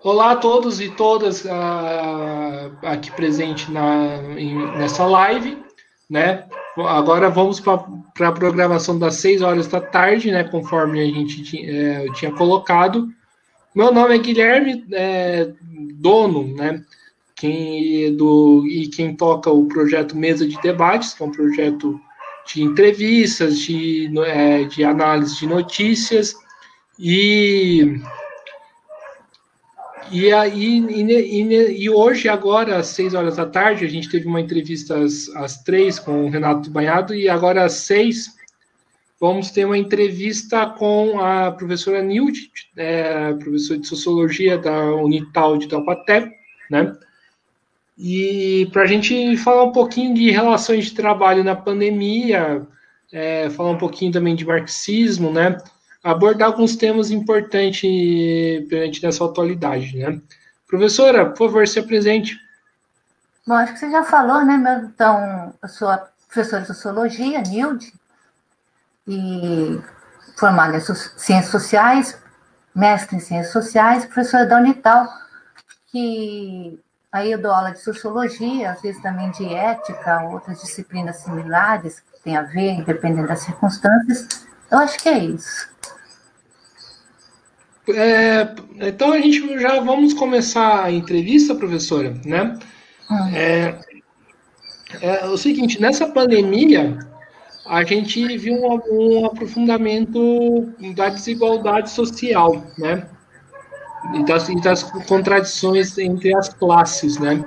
Olá a todos e todas aqui presente nessa live, né? Agora vamos para a programação das 6 horas da tarde, né? Conforme a gente tinha colocado. Meu nome é Guilherme, dono, né? Quem toca o projeto Mesa de Debates, que é um projeto de entrevistas, de análise de notícias e e hoje, agora, às 6 horas da tarde, a gente teve uma entrevista às 3 com o Renato Banhado, e agora às 6 vamos ter uma entrevista com a professora Nilde, professora de Sociologia da Unital de Taubaté, né? E para a gente falar um pouquinho de relações de trabalho na pandemia, falar um pouquinho também de marxismo, né? Abordar alguns temas importantes perante nessa atualidade, né? Professora, por favor, se apresente. Bom, acho que você já falou, né? Então, eu sou a professora de Sociologia, Nilde, e formada em Ciências Sociais, mestre em Ciências Sociais, professora da Unital, que aí eu dou aula de Sociologia, às vezes também de Ética, outras disciplinas similares, que tem a ver, dependendo das circunstâncias. Eu acho que é isso. Então a gente já vamos começar a entrevista, professora, né? Hum. É o seguinte, nessa pandemia, a gente viu um aprofundamento da desigualdade social, né? E das contradições entre as classes, né?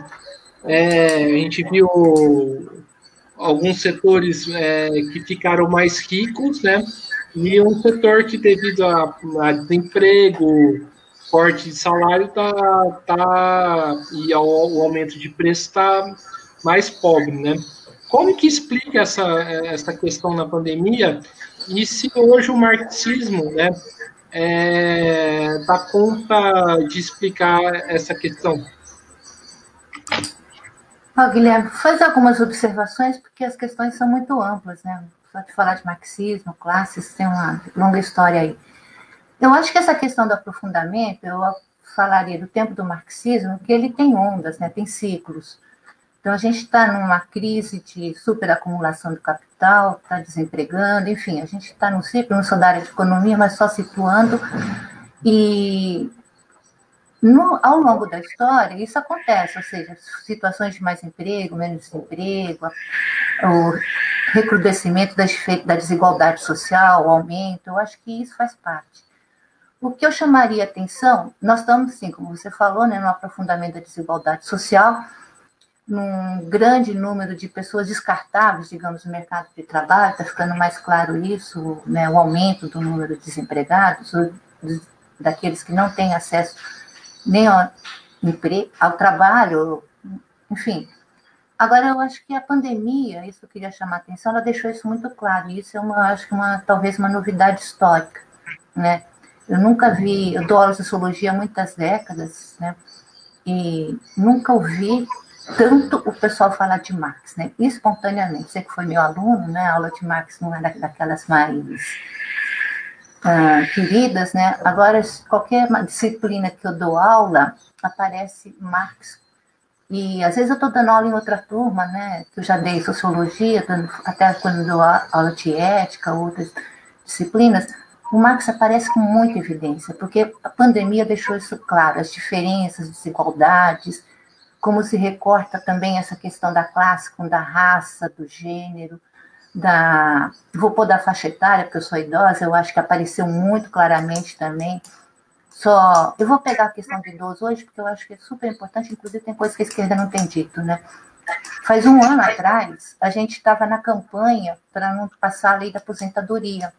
A gente viu alguns setores que ficaram mais ricos, né? E um setor que, devido a desemprego, corte de salário, e ao aumento de preço, está mais pobre, né? Como que explica essa questão na pandemia? E se hoje o marxismo, né, dá conta de explicar essa questão? Guilherme, faz algumas observações, porque as questões são muito amplas, né? Só de falar de marxismo, classes, tem uma longa história aí. Eu acho que essa questão do aprofundamento, eu falaria do tempo do marxismo, que ele tem ondas, né? Tem ciclos. Então, a gente está numa crise de superacumulação do capital, está desempregando, enfim, a gente está num ciclo, não sou da área de economia, mas só situando, e ao longo da história, isso acontece, ou seja, situações de mais emprego, menos desemprego, o recrudescimento da desigualdade social, o aumento, eu acho que isso faz parte. O que eu chamaria atenção, nós estamos, sim, como você falou, né, no aprofundamento da desigualdade social, num grande número de pessoas descartáveis, digamos, no mercado de trabalho, está ficando mais claro isso, né, o aumento do número de desempregados, daqueles que não têm acesso nem ao trabalho, enfim. Agora, eu acho que a pandemia, isso eu queria chamar a atenção, ela deixou isso muito claro, e isso é acho que talvez uma novidade histórica, né? Eu nunca vi, eu dou aula de sociologia há muitas décadas, né? E nunca ouvi tanto o pessoal falar de Marx, né? Espontaneamente. Você que foi meu aluno, né? A aula de Marx não é daquelas mais queridas, né? Agora, qualquer disciplina que eu dou aula, aparece Marx. E às vezes eu estou dando aula em outra turma, né? Que eu já dei sociologia, até quando dou aula de ética, outras disciplinas, o Marx aparece com muita evidência, porque a pandemia deixou isso claro, as diferenças, desigualdades, como se recorta também essa questão da classe com da raça, do gênero, vou pôr da faixa etária, porque eu sou idosa, eu acho que apareceu muito claramente também. Eu vou pegar a questão do idoso hoje, porque eu acho que é super importante, inclusive tem coisas que a esquerda não tem dito, né? Faz um ano atrás, a gente estava na campanha para não passar a lei da aposentadoria.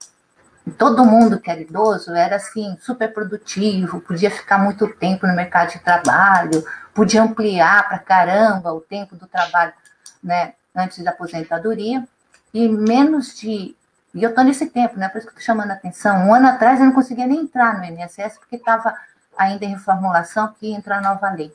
E todo mundo que era idoso era assim, super produtivo, podia ficar muito tempo no mercado de trabalho, podia ampliar para caramba o tempo do trabalho, né, antes da aposentadoria. E menos de. E eu estou nesse tempo, né? Por isso que estou chamando a atenção. Um ano atrás eu não conseguia nem entrar no INSS, porque estava ainda em reformulação, que ia entrar a nova lei.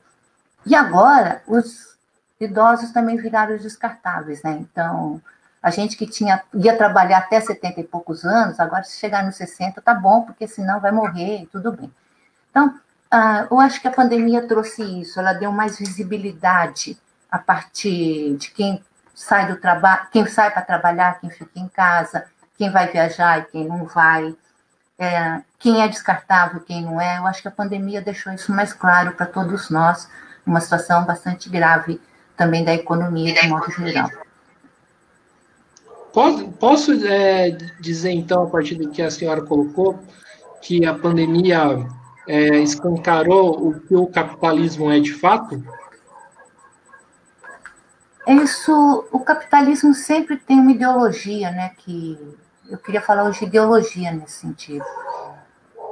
E agora, os idosos também viraram os descartáveis, né? Então, a gente que ia trabalhar até 70 e poucos anos, agora se chegar nos 60 tá bom, porque senão vai morrer e tudo bem. Então, Eu acho que a pandemia trouxe isso, ela deu mais visibilidade a partir de quem sai do trabalho, quem sai para trabalhar, quem fica em casa, quem vai viajar e quem não vai, quem é descartável, quem não é. Eu acho que a pandemia deixou isso mais claro para todos nós, uma situação bastante grave também da economia de modo geral. Posso dizer, então, a partir do que a senhora colocou, que a pandemia escancarou o que o capitalismo é de fato? Isso, o capitalismo sempre tem uma ideologia, né? Que eu queria falar hoje de ideologia nesse sentido.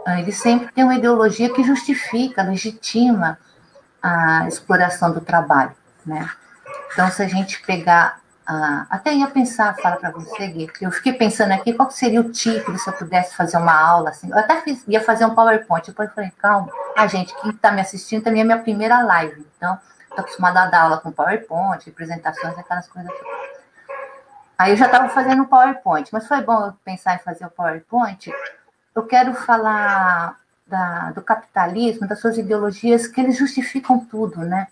Ele sempre tem uma ideologia que justifica, legitima a exploração do trabalho, né? Então, se a gente pegar, até ia pensar, falar para você, Gui, eu fiquei pensando aqui qual seria o título se eu pudesse fazer uma aula assim. Eu até ia fazer um PowerPoint, depois eu falei, calma, gente, quem está me assistindo também é minha primeira live, então estou acostumada a dar aula com PowerPoint, apresentações, aquelas coisas. Aí eu já estava fazendo o PowerPoint, mas foi bom eu pensar em fazer o PowerPoint. Eu quero falar do capitalismo, das suas ideologias, que eles justificam tudo, né?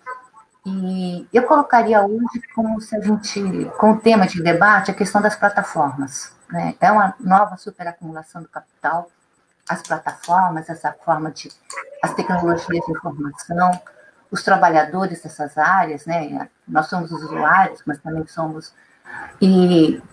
E eu colocaria hoje como se a gente, com o tema de debate, a questão das plataformas, né? É uma nova superacumulação do capital, as plataformas, essa forma de, as tecnologias de informação, os trabalhadores dessas áreas, né? Nós somos usuários, mas também somos. E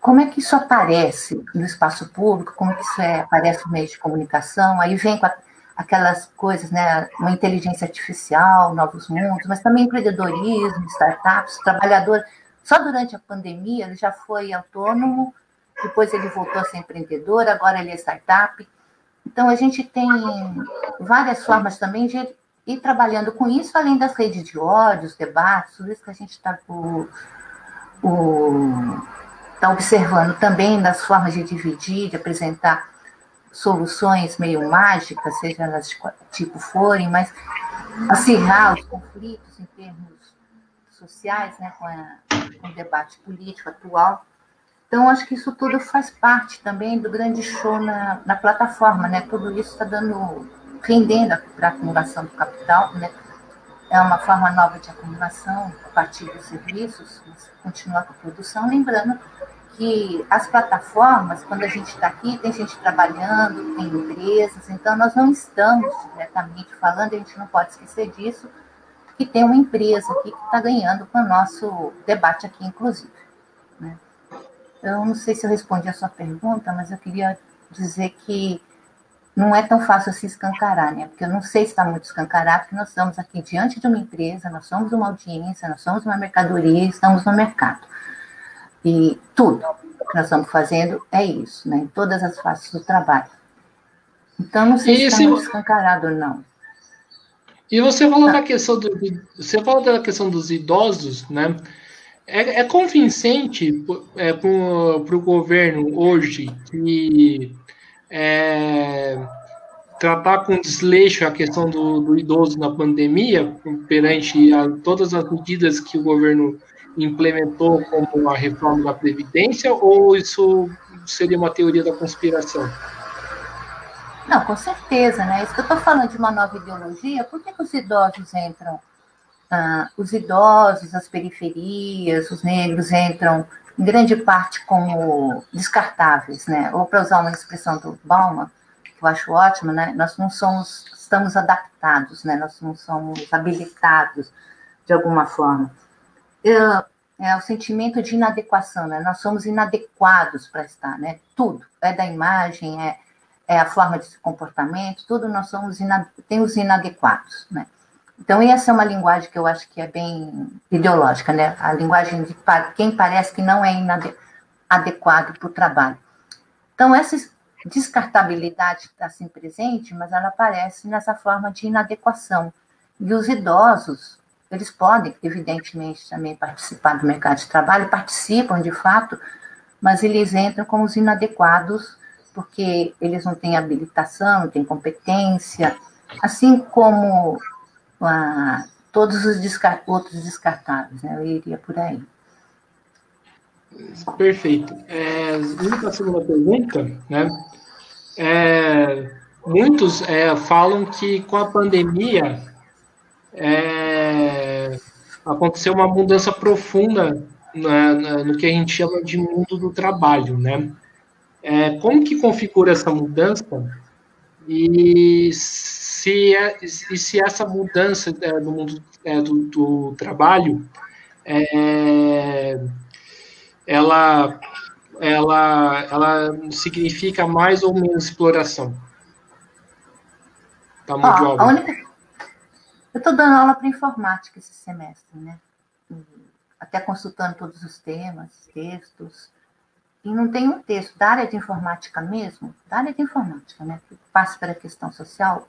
como é que isso aparece no espaço público? Como é que isso aparece no meio de comunicação? Aí vem com aquelas coisas, né? Uma inteligência artificial, novos mundos, mas também empreendedorismo, startups, trabalhador. Só durante a pandemia ele já foi autônomo, depois ele voltou a ser empreendedor, agora ele é startup. Então a gente tem várias formas também de ir trabalhando com isso, além das redes de ódio, os debates, tudo isso que a gente está observando também das formas de dividir, de apresentar soluções meio mágicas, seja elas de tipo forem, mas acirrar os conflitos em termos sociais, né, com o debate político atual. Então, acho que isso tudo faz parte também do grande show na plataforma, né? Tudo isso está rendendo para a acumulação do capital, né? É uma forma nova de acumulação a partir dos serviços, continuar com a produção, lembrando que as plataformas, quando a gente está aqui, tem gente trabalhando, tem empresas, então nós não estamos diretamente falando, a gente não pode esquecer disso, que tem uma empresa aqui que está ganhando com o nosso debate aqui, inclusive, né? Eu não sei se eu respondi a sua pergunta, mas eu queria dizer que não é tão fácil se escancarar, né? Porque eu não sei se está muito escancarado, porque nós estamos aqui diante de uma empresa, nós somos uma audiência, nós somos uma mercadoria, estamos no mercado. E tudo que nós estamos fazendo é isso, né? Em todas as faces do trabalho. Então, não sei se está muito escancarado ou não. E você falou da questão você falou da questão dos idosos, né? É convincente para o governo hoje que tratar com desleixo a questão do idoso na pandemia, perante todas as medidas que o governo implementou, como a reforma da Previdência, ou isso seria uma teoria da conspiração? Não, com certeza, né? Isso que eu estou falando de uma nova ideologia, por que os idosos entram? Os idosos, as periferias, os negros entram, em grande parte, como descartáveis, né? Ou, para usar uma expressão do Bauman, que eu acho ótima, né? Nós não estamos adaptados, né? Nós não somos habilitados, de alguma forma. É o sentimento de inadequação, né? Nós somos inadequados para estar, né? Tudo, é da imagem, é a forma de comportamento, tudo nós somos tem os inadequados, né? Então, essa é uma linguagem que eu acho que é bem ideológica, né? A linguagem de quem parece que não é adequado para o trabalho. Então, essa descartabilidade está assim presente, mas ela aparece nessa forma de inadequação. E os idosos, eles podem, evidentemente, também participar do mercado de trabalho, participam de fato, mas eles entram como os inadequados, porque eles não têm habilitação, não têm competência, assim como todos os outros descartáveis, né? Eu iria por aí. Perfeito. Indo para a segunda pergunta, né? muitos falam que com a pandemia aconteceu uma mudança profunda no que a gente chama de mundo do trabalho, né? Como que configura essa mudança e se essa mudança no mundo do trabalho ela, ela significa mais ou menos exploração da mão de obra? Eu estou dando aula para informática esse semestre, né? Até consultando todos os temas, textos. E não tem um texto da área de informática mesmo, da área de informática, né? Que passa pela questão social,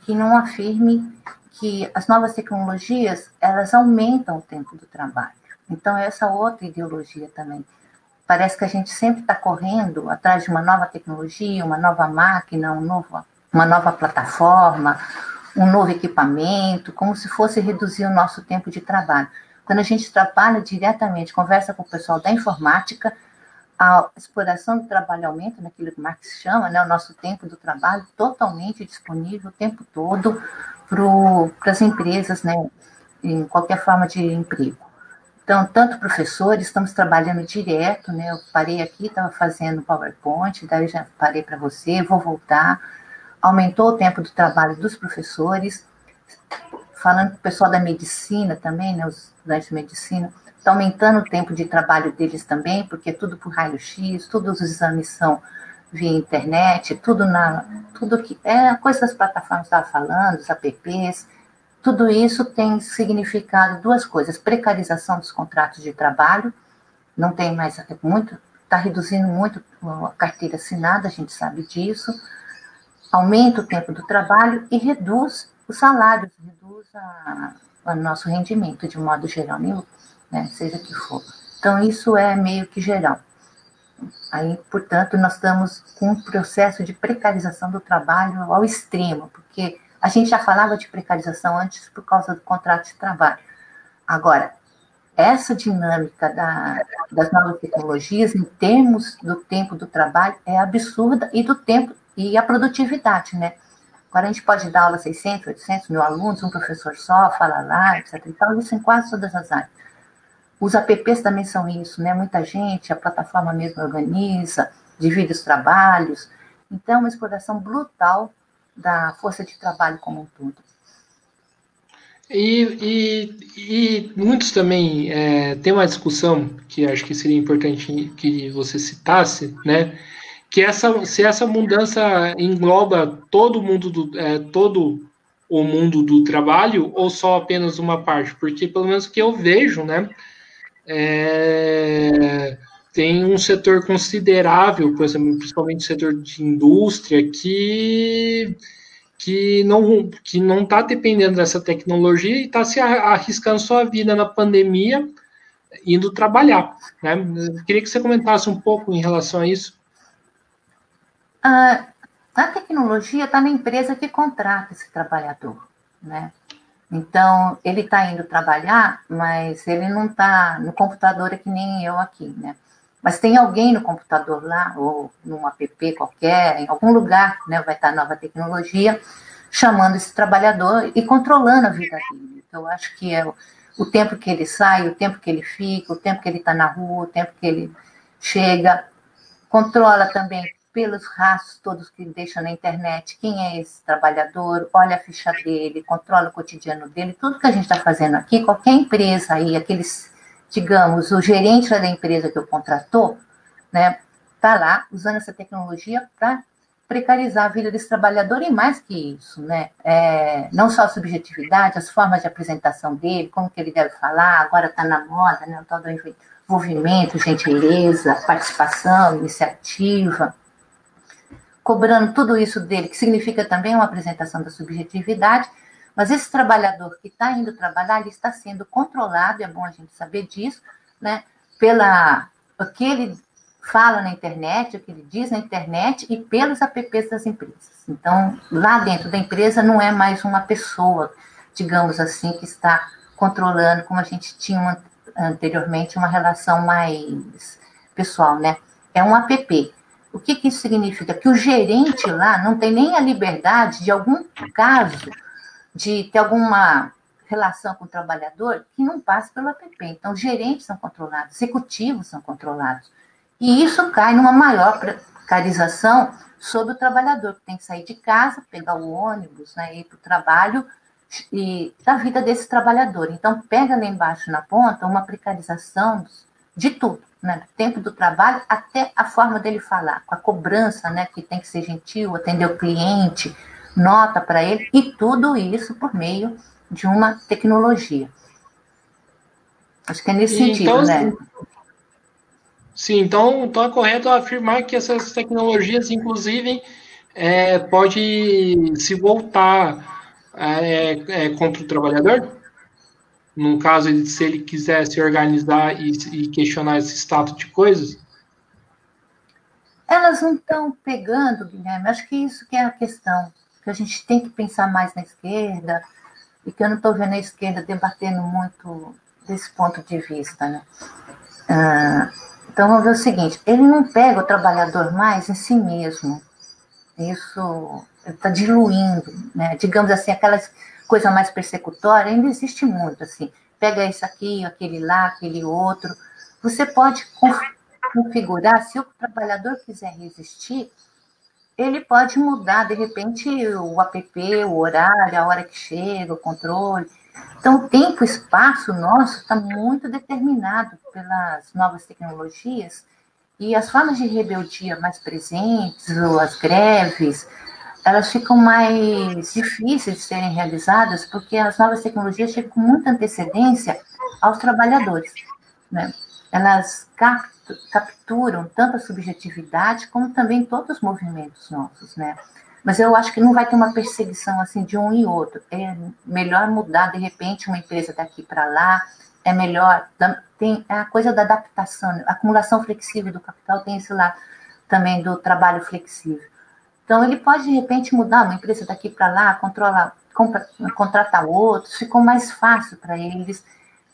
que não afirme que as novas tecnologias, elas aumentam o tempo do trabalho. Então, essa outra ideologia também. Parece que a gente sempre está correndo atrás de uma nova tecnologia, uma nova máquina, uma nova plataforma, um novo equipamento, como se fosse reduzir o nosso tempo de trabalho. Quando a gente trabalha diretamente, conversa com o pessoal da informática, a exploração do trabalho aumenta, naquilo que Marx chama, né, o nosso tempo do trabalho totalmente disponível o tempo todo para as empresas, né, em qualquer forma de emprego. Então, tanto professores, estamos trabalhando direto, né, eu parei aqui, estava fazendo PowerPoint, daí já parei para você, vou voltar. Aumentou o tempo do trabalho dos professores, falando com o pessoal da medicina também, né, os estudantes de medicina, está aumentando o tempo de trabalho deles também, porque tudo por raio-x, todos os exames são via internet, tudo que a coisa das plataformas que estava falando, os apps, tudo isso tem significado duas coisas: precarização dos contratos de trabalho, não tem mais está reduzindo muito a carteira assinada, a gente sabe disso, aumenta o tempo do trabalho e reduz os salários, reduz o nosso rendimento de modo geral, né, seja que for. Então, isso é meio que geral. Aí, portanto, nós estamos com um processo de precarização do trabalho ao extremo, porque a gente já falava de precarização antes por causa do contrato de trabalho. Agora, essa dinâmica das novas tecnologias, em termos do tempo do trabalho, é absurda, e do tempo e a produtividade, né? Agora, a gente pode dar aula a 600, 800 mil alunos, um professor só, fala lá, etc. Então, isso em quase todas as áreas. Os apps também são isso, né? Muita gente, a plataforma mesmo organiza, divide os trabalhos. Então, é uma exploração brutal da força de trabalho como um todo. E muitos também tem uma discussão que acho que seria importante que você citasse, né? Que se essa mudança engloba todo o mundo do trabalho ou só apenas uma parte, porque pelo menos o que eu vejo, né, tem um setor considerável, por exemplo, principalmente o setor de indústria, que não está dependendo dessa tecnologia e está se arriscando sua vida na pandemia indo trabalhar, né? Eu queria que você comentasse um pouco em relação a isso. A tecnologia está na empresa que contrata esse trabalhador, né? Então, ele está indo trabalhar, mas ele não está no computador, é que nem eu aqui, né? Mas tem alguém no computador lá, ou num app qualquer, em algum lugar, né, vai estar nova tecnologia, chamando esse trabalhador e controlando a vida dele. Então, eu acho que é o tempo que ele sai, o tempo que ele fica, o tempo que ele está na rua, o tempo que ele chega. Controla também pelos rastros todos que deixa na internet quem é esse trabalhador, olha a ficha dele, controla o cotidiano dele, tudo que a gente está fazendo aqui, qualquer empresa aí, digamos, o gerente da empresa que eu contratou, né, está lá usando essa tecnologia para precarizar a vida desse trabalhador, e mais que isso, né, não só a subjetividade, as formas de apresentação dele, como que ele deve falar, agora está na moda, né, o tal do envolvimento, gentileza, participação, iniciativa, cobrando tudo isso dele, que significa também uma apresentação da subjetividade, mas esse trabalhador que está indo trabalhar, ele está sendo controlado, é bom a gente saber disso, né, o que ele fala na internet, o que ele diz na internet e pelos apps das empresas. Então, lá dentro da empresa não é mais uma pessoa, digamos assim, que está controlando, como a gente tinha anteriormente, uma relação mais pessoal, né? É um app. O que isso significa? Que o gerente lá não tem nem a liberdade de algum caso de ter alguma relação com o trabalhador que não passe pelo app. Então, os gerentes são controlados, executivos são controlados. E isso cai numa maior precarização sobre o trabalhador, que tem que sair de casa, pegar o ônibus, né, ir para o trabalho, e da vida desse trabalhador. Então, pega lá embaixo na ponta uma precarização de tudo, né, do tempo do trabalho até a forma dele falar, com a cobrança, né, que tem que ser gentil, atender o cliente, nota para ele, e tudo isso por meio de uma tecnologia. Acho que é nesse sentido, né? Sim, então é correto afirmar que essas tecnologias, inclusive, pode se voltar contra o trabalhador? No caso, se ele quiser se organizar e questionar esse status de coisas? Elas não estão pegando, Guilherme, acho que isso que é a questão, que a gente tem que pensar mais na esquerda, e que eu não estou vendo a esquerda debatendo muito desse ponto de vista, né? Então, vamos ver o seguinte, ele não pega o trabalhador mais em si mesmo, isso está diluindo, né? Digamos assim, aquelas coisa mais persecutória, ainda existe muito, assim, pega isso aqui, aquele lá, aquele outro, você pode configurar, se o trabalhador quiser resistir, ele pode mudar, de repente, o app, o horário, a hora que chega, o controle. Então, o tempo, o espaço nosso está muito determinado pelas novas tecnologias e as formas de rebeldia mais presentes, ou as greves, elas ficam mais difíceis de serem realizadas porque as novas tecnologias chegam com muita antecedência aos trabalhadores, né? Elas capturam tanto a subjetividade como também todos os movimentos nossos, né? Mas eu acho que não vai ter uma perseguição assim de um e outro. É melhor mudar de repente uma empresa daqui para lá. É melhor, tem a coisa da adaptação, a acumulação flexível do capital tem esse lá também do trabalho flexível. Então ele pode de repente mudar uma empresa daqui para lá, contratar outros, ficou mais fácil para eles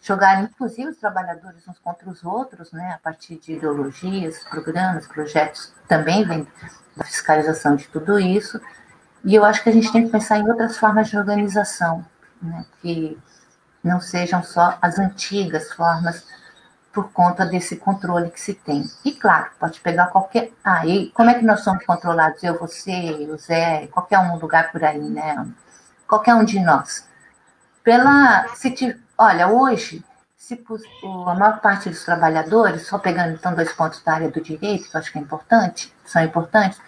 jogarem, inclusive, os trabalhadores uns contra os outros, né, a partir de ideologias, programas, projetos, também vem da fiscalização de tudo isso. E eu acho que a gente tem que pensar em outras formas de organização, né, que não sejam só as antigas formas por conta desse controle que se tem. E, claro, pode pegar qualquer... e como é que nós somos controlados? Eu, você, o Zé, qualquer um lugar por aí, né? Qualquer um de nós. Olha, hoje, a maior parte dos trabalhadores, só pegando então 2 pontos da área do direito, que eu acho que são importantes,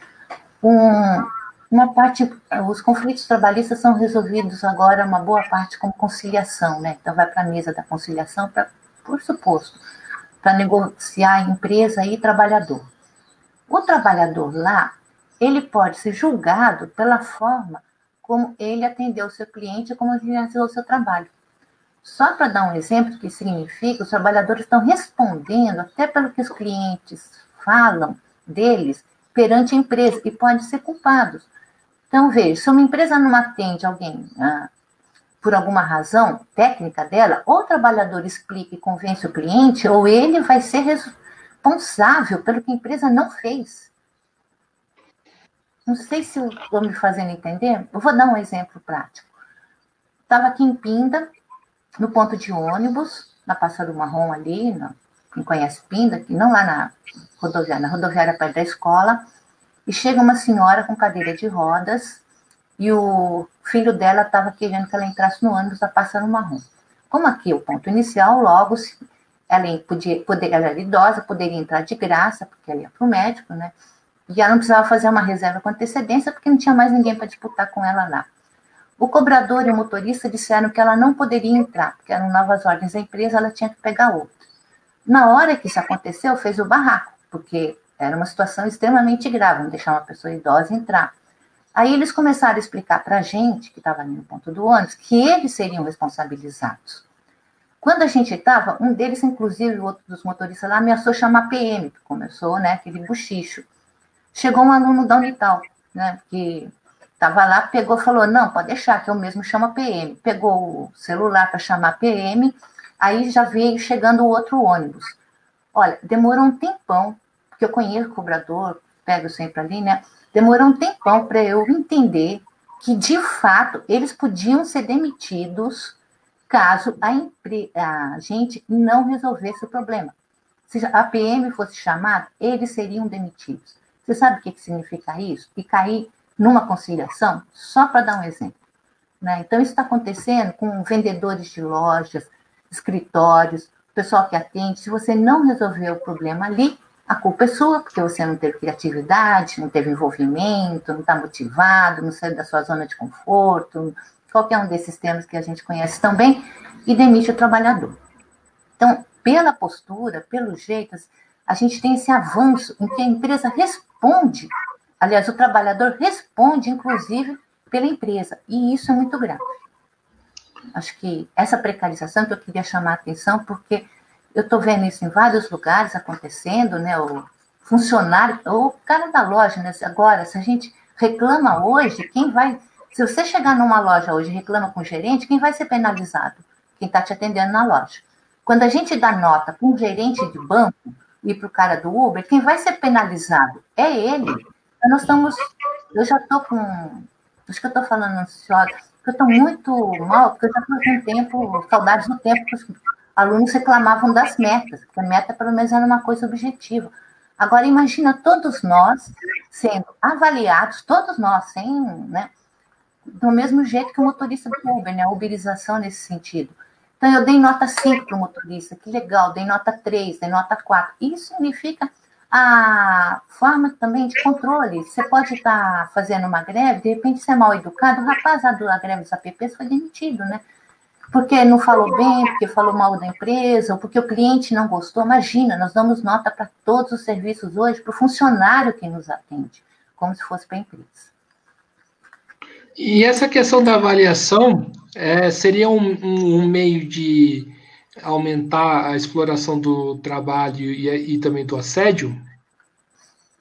uma parte, os conflitos trabalhistas são resolvidos agora, uma boa parte, com conciliação, né? Então vai para a mesa da conciliação, por suposto, para negociar empresa e trabalhador. O trabalhador lá, ele pode ser julgado pela forma como ele atendeu o seu cliente e como ele realizou o seu trabalho. Só para dar um exemplo do que significa, os trabalhadores estão respondendo até pelo que os clientes falam deles perante a empresa e podem ser culpados. Então, veja, se uma empresa não atende alguém por alguma razão técnica dela, ou o trabalhador explica e convence o cliente, ou ele vai ser responsável pelo que a empresa não fez. Não sei se eu estou me fazendo entender. Eu vou dar um exemplo prático. Estava aqui em Pinda, no ponto de ônibus, na Pássaro Marrom ali, quem conhece Pinda, que não lá na rodoviária perto da escola, e chega uma senhora com cadeira de rodas, e o filho dela estava querendo que ela entrasse no ônibus da Pássaro Marrom. Como aqui é o ponto inicial, logo, ela era idosa, poderia entrar de graça, porque ela ia para o médico, né? E ela não precisava fazer uma reserva com antecedência, porque não tinha mais ninguém para disputar com ela lá. O cobrador e o motorista disseram que ela não poderia entrar, porque eram novas ordens da empresa, ela tinha que pegar outra. Na hora que isso aconteceu, fez o barraco, porque era uma situação extremamente grave, não deixar uma pessoa idosa entrar. Aí eles começaram a explicar para a gente, que estava ali no ponto do ônibus, que eles seriam responsabilizados. Quando a gente estava, um deles, inclusive, o outro dos motoristas lá, ameaçou chamar PM, que começou, né, aquele buchicho. Chegou um aluno da Unital, né, que estava lá, pegou e falou, não, pode deixar, que eu mesmo chamo a PM. Pegou o celular para chamar a PM, aí já veio chegando o outro ônibus. Olha, demorou um tempão, porque eu conheço o cobrador, pego sempre ali, né? Demorou um tempão para eu entender que, de fato, eles podiam ser demitidos caso a gente não resolvesse o problema. Se a PM fosse chamada, eles seriam demitidos. Você sabe o que significa isso? E cair numa conciliação? Só para dar um exemplo. Né? Então, isso está acontecendo com vendedores de lojas, escritórios, pessoal que atende. Se você não resolver o problema ali, a culpa é sua, porque você não teve criatividade, não teve envolvimento, não está motivado, não saiu da sua zona de conforto, qualquer um desses termos que a gente conhece também, e demite o trabalhador. Então, pela postura, pelos jeitos, a gente tem esse avanço em que a empresa responde, aliás, o trabalhador responde, inclusive, pela empresa, e isso é muito grave. Acho que essa precarização que eu queria chamar a atenção, porque eu estou vendo isso em vários lugares acontecendo, né? O funcionário, o cara da loja, né? Agora, se a gente reclama hoje, quem vai... Se você chegar numa loja hoje e reclama com o gerente, quem vai ser penalizado? Quem está te atendendo na loja. Quando a gente dá nota para um gerente de banco e para o cara do Uber, quem vai ser penalizado é ele. Então, nós estamos... Eu já estou com... Acho que eu estou falando ansiosa, porque eu estou muito mal, porque eu já estou com um tempo, saudades do tempo que os alunos reclamavam das metas, porque a meta, pelo menos, era uma coisa objetiva. Agora, imagina todos nós sendo avaliados, todos nós, sem, né, do mesmo jeito que o motorista do Uber, né, a uberização nesse sentido. Então, eu dei nota 5 para o motorista, que legal, dei nota 3, dei nota 4. Isso significa a forma também de controle. Você pode estar fazendo uma greve, de repente você é mal educado, o rapaz da greve dos APPs foi demitido, né? Porque não falou bem, porque falou mal da empresa, ou porque o cliente não gostou. Imagina, nós damos nota para todos os serviços hoje, para o funcionário que nos atende, como se fosse para a empresa. E essa questão da avaliação seria um meio de aumentar a exploração do trabalho e também do assédio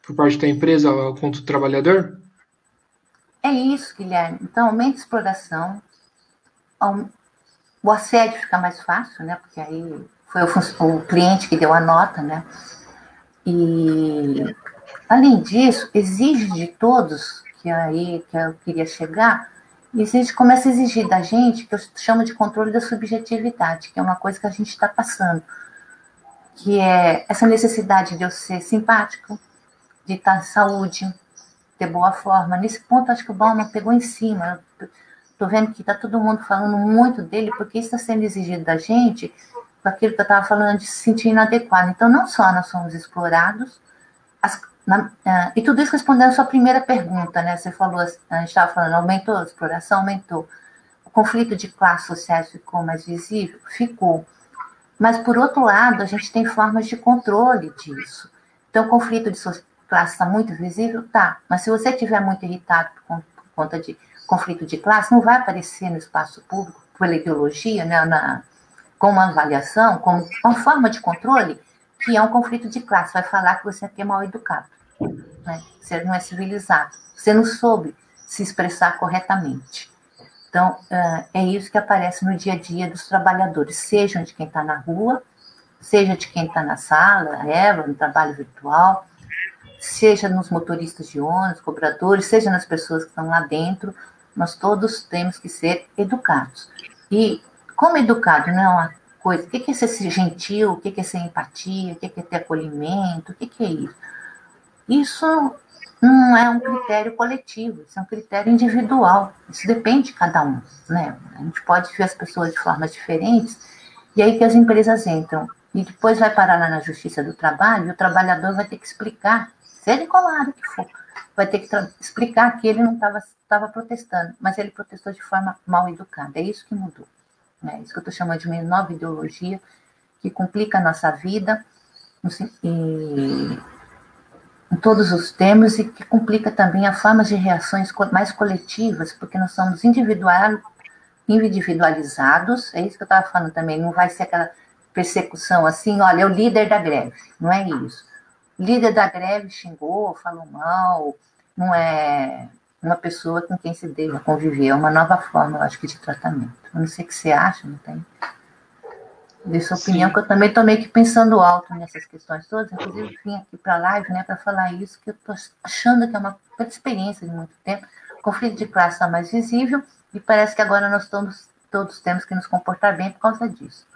por parte da empresa contra o trabalhador? É isso, Guilherme. Então, aumenta a exploração, o assédio fica mais fácil, né? Porque aí foi o cliente que deu a nota, né? E, além disso, exige de todos, que eu queria chegar, começa a exigir da gente, que eu chamo de controle da subjetividade, que é uma coisa que a gente está passando, que é essa necessidade de eu ser simpático, de estar em saúde, ter boa forma. Nesse ponto, acho que o Bauman pegou em cima. Estou vendo que está todo mundo falando muito dele, porque isso está sendo exigido da gente, com aquilo que eu estava falando de se sentir inadequado. Então, não só nós somos explorados, e tudo isso respondendo a sua primeira pergunta, né? Você falou, a gente estava falando, aumentou a exploração? Aumentou. O conflito de classes sociais ficou mais visível? Ficou. Mas, por outro lado, a gente tem formas de controle disso. Então, o conflito de classe está muito visível? Tá. Mas se você estiver muito irritado por conta de conflito de classe, não vai aparecer no espaço público pela ideologia, né, com uma avaliação, como uma forma de controle, que é um conflito de classe. Vai falar que você é mal educado, né? Você não é civilizado, você não soube se expressar corretamente. Então, é isso que aparece no dia a dia dos trabalhadores, seja de quem está na rua, seja de quem está na sala, no trabalho virtual, seja nos motoristas de ônibus, cobradores, seja nas pessoas que estão lá dentro. Nós todos temos que ser educados. E como educado não é uma coisa, o que é ser gentil, o que é ser empatia, o que é ter acolhimento, o que é isso? Isso não é um critério coletivo, isso é um critério individual, isso depende de cada um, né? A gente pode ver as pessoas de formas diferentes, e aí que as empresas entram, e depois vai parar lá na Justiça do Trabalho, e o trabalhador vai ter que explicar, seja qual área que for, vai ter que explicar que ele não estava protestando, mas ele protestou de forma mal educada. É isso que mudou. É isso que eu estou chamando de uma nova ideologia que complica a nossa vida em todos os termos, e que complica também a forma de reações mais coletivas, porque nós somos individualizados. É isso que eu estava falando também. Não vai ser aquela persecução assim, olha, é o líder da greve. Não é isso. O líder da greve xingou, falou mal, não é uma pessoa com quem se deva conviver, é uma nova forma, eu acho que, de tratamento. Eu não sei o que você acha, não tem? dessa opinião, que eu também estou meio que pensando alto nessas questões todas, inclusive vim aqui para a live, né, para falar isso, que eu estou achando que é uma experiência de muito tempo, o conflito de classe está mais visível, e parece que agora nós todos temos que nos comportar bem por causa disso.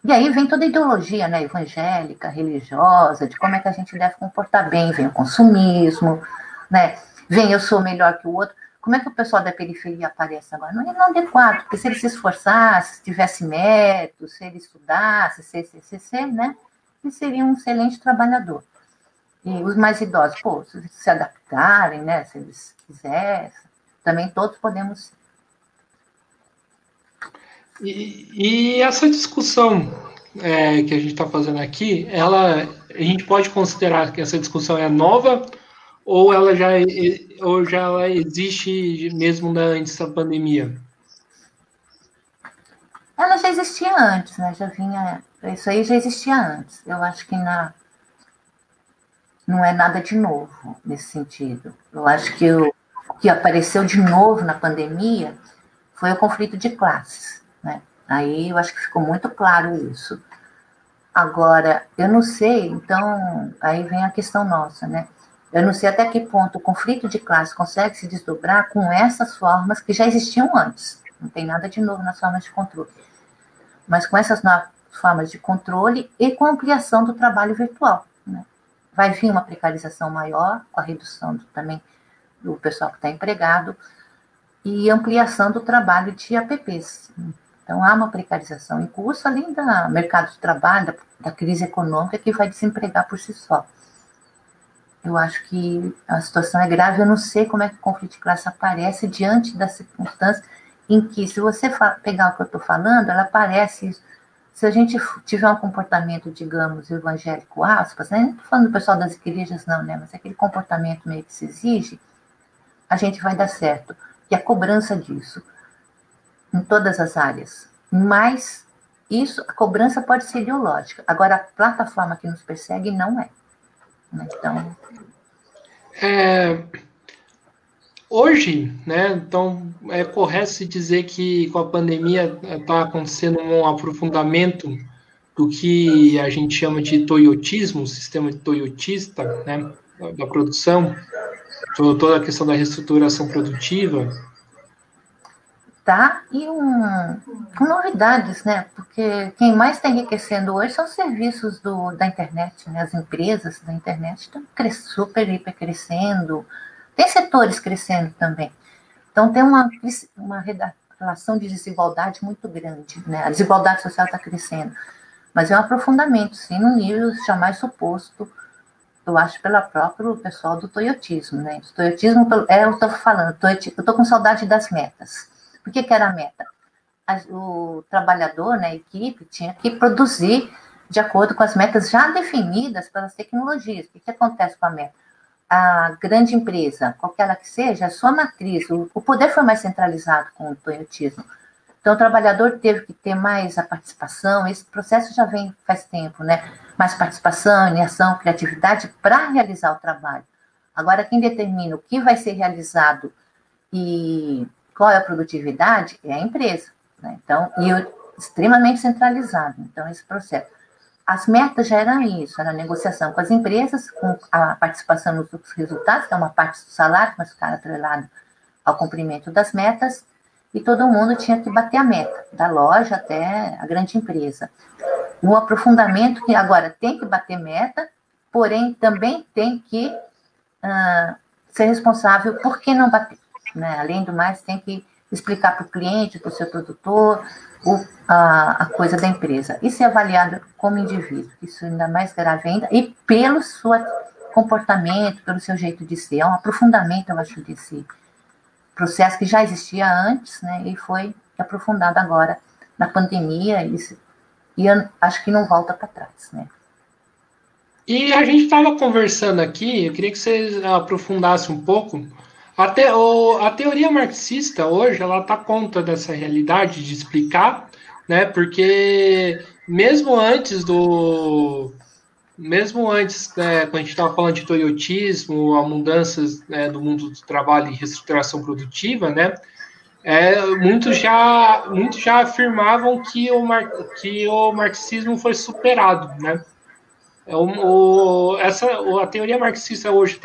E aí vem toda a ideologia, né, evangélica, religiosa, de como é que a gente deve comportar bem, vem o consumismo, né, vem eu sou melhor que o outro. Como é que o pessoal da periferia aparece agora? Não é inadequado, porque se ele se esforçasse, se tivesse mérito, se ele estudasse, né, ele seria um excelente trabalhador. E os mais idosos, pô, se eles se adaptarem, né, se eles quiserem, também todos podemos. E essa discussão que a gente está fazendo aqui, a gente pode considerar que essa discussão é nova ou ela já existe mesmo antes da pandemia? Ela já existia antes, né? Isso aí já existia antes. Eu acho que não é nada de novo nesse sentido. Eu acho que o que apareceu de novo na pandemia foi o conflito de classes, né? Aí eu acho que ficou muito claro isso. Agora, eu não sei, então, aí vem a questão nossa, né? Eu não sei até que ponto o conflito de classe consegue se desdobrar com essas formas que já existiam antes. Não tem nada de novo nas formas de controle. Mas com essas novas formas de controle e com a ampliação do trabalho virtual, né? Vai vir uma precarização maior, com a redução também do pessoal que está empregado, e ampliação do trabalho de APPs. Então, há uma precarização em curso, além do mercado de trabalho, da crise econômica, que vai desempregar por si só. Eu acho que a situação é grave. Eu não sei como é que o conflito de classe aparece diante das circunstâncias em que, se você pegar o que eu estou falando, ela aparece. Se a gente tiver um comportamento, digamos, evangélico, aspas, né? Não estou falando do pessoal das igrejas, não, né? Mas aquele comportamento meio que se exige, a gente vai dar certo. E a cobrança disso, em todas as áreas. Mas isso, a cobrança pode ser ideológica. Agora, a plataforma que nos persegue não é. Então... Hoje, né, então, é correto se dizer que com a pandemia está acontecendo um aprofundamento do que a gente chama de toyotismo, o sistema toyotista, né, da produção, toda a questão da reestruturação produtiva. Tá, e com novidades, né? Porque quem mais está enriquecendo hoje são os serviços da internet, né? As empresas da internet estão super, hiper crescendo. Tem setores crescendo também. Então, tem uma relação de desigualdade muito grande, né? A desigualdade social está crescendo. Mas é um aprofundamento, sim, num nível jamais suposto, eu acho, pelo próprio pessoal do toyotismo, né? O toyotismo, eu estou falando, eu estou com saudade das metas. Por que era a meta? O trabalhador, né, a equipe, tinha que produzir de acordo com as metas já definidas pelas tecnologias. O que acontece com a meta? A grande empresa, qualquer ela que seja, a sua matriz, o poder foi mais centralizado com o toyotismo. Então, o trabalhador teve que ter mais a participação. Esse processo já vem faz tempo, né? Mais participação, ação, criatividade para realizar o trabalho. Agora, quem determina o que vai ser realizado e qual é a produtividade é a empresa, né? Então, extremamente centralizado. Então, esse processo. As metas já eram isso, era a negociação com as empresas, com a participação nos resultados, que é uma parte do salário, mas ficar atrelado ao cumprimento das metas, e todo mundo tinha que bater a meta, da loja até a grande empresa. Um aprofundamento que agora tem que bater meta, porém também tem que ser responsável por que não bater, né? Além do mais, tem que explicar para o cliente, para o seu produtor, a coisa da empresa. Isso é avaliado como indivíduo, isso ainda mais grave ainda, e pelo seu comportamento, pelo seu jeito de ser. É um aprofundamento, eu acho, desse processo que já existia antes, né, e foi aprofundado agora na pandemia, e eu acho que não volta para trás, né. E a gente estava conversando aqui, eu queria que você aprofundasse um pouco. A teoria marxista hoje ela está contra dessa realidade de explicar, né? Porque mesmo antes, né, quando a gente estava falando de toyotismo, a mudanças, né, do mundo do trabalho e reestruturação produtiva, né? Muitos já afirmavam que o marxismo foi superado, né? A teoria marxista hoje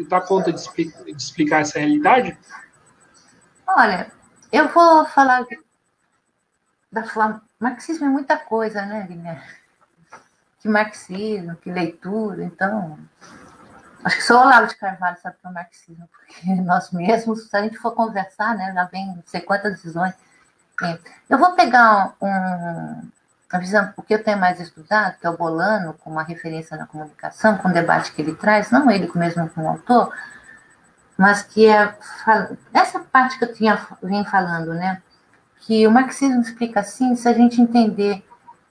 dá conta de explicar essa realidade? Olha, eu vou falar da forma. Marxismo é muita coisa, né, Guilherme? Que marxismo, que leitura, então. Acho que só o Olavo de Carvalho sabe o que é o marxismo, porque nós mesmos, se a gente for conversar, né, já vem não sei quantas visões. Eu vou pegar a visão, o que eu tenho mais estudado, que é o Bolano, com uma referência na comunicação, com o debate que ele traz, não ele mesmo como autor, mas que é essa parte que eu vim falando, né? Que o marxismo explica assim, se a gente entender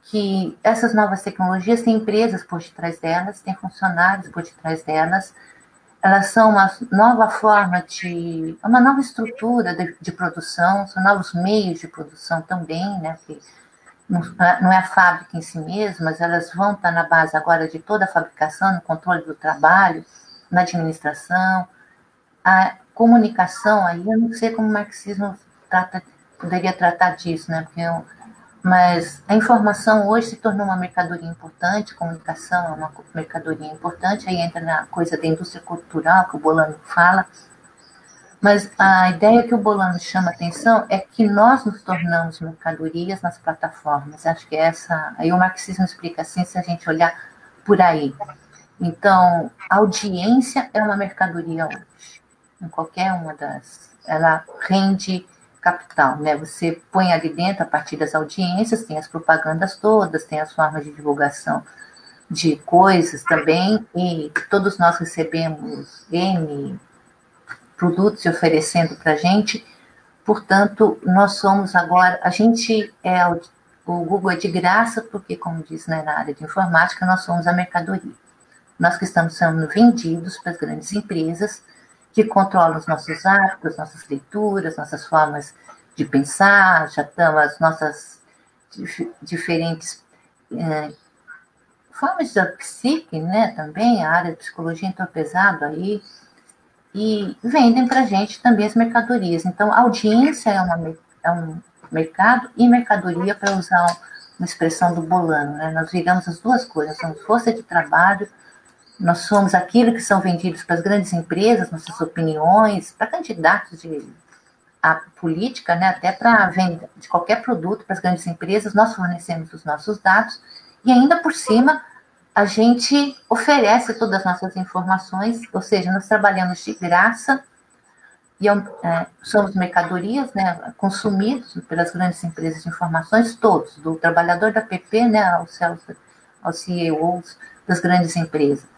que essas novas tecnologias têm empresas por detrás delas, têm funcionários por detrás delas, elas são uma nova forma uma nova estrutura de produção, são novos meios de produção também, né? Que não é a fábrica em si mesma, mas elas vão estar na base agora de toda a fabricação, no controle do trabalho, na administração, a comunicação, aí eu não sei como o marxismo poderia tratar disso, né? Mas a informação hoje se tornou uma mercadoria importante, a comunicação é uma mercadoria importante, aí entra na coisa da indústria cultural, que o Bolano fala, mas a ideia que o Bolano chama atenção é que nós nos tornamos mercadorias nas plataformas. Acho que aí o marxismo explica assim, se a gente olhar por aí. Então, a audiência é uma mercadoria hoje. Em qualquer uma ela rende capital, né? Você põe ali dentro, a partir das audiências, tem as propagandas todas, tem as formas de divulgação de coisas também, e todos nós recebemos N produtos se oferecendo para a gente, portanto, nós somos agora, o Google é de graça, porque, como diz, né, na área de informática, nós somos a mercadoria. Nós que estamos sendo vendidos para as grandes empresas que controlam os nossos hábitos, nossas leituras, nossas formas de pensar, já estão as nossas diferentes formas da psique, né, também, a área de psicologia entrou pesado aí, e vendem para a gente também as mercadorias. Então, a audiência é um mercado e mercadoria, para usar uma expressão do Bolano, né? Nós viramos as duas coisas, somos força de trabalho, nós somos aquilo que são vendidos para as grandes empresas, nossas opiniões, para candidatos à política, né? Até para venda de qualquer produto para as grandes empresas, nós fornecemos os nossos dados e ainda por cima a gente oferece todas as nossas informações, ou seja, nós trabalhamos de graça e somos mercadorias, né, consumidos pelas grandes empresas de informações, todos, do trabalhador da PP, né, aos CEOs das grandes empresas.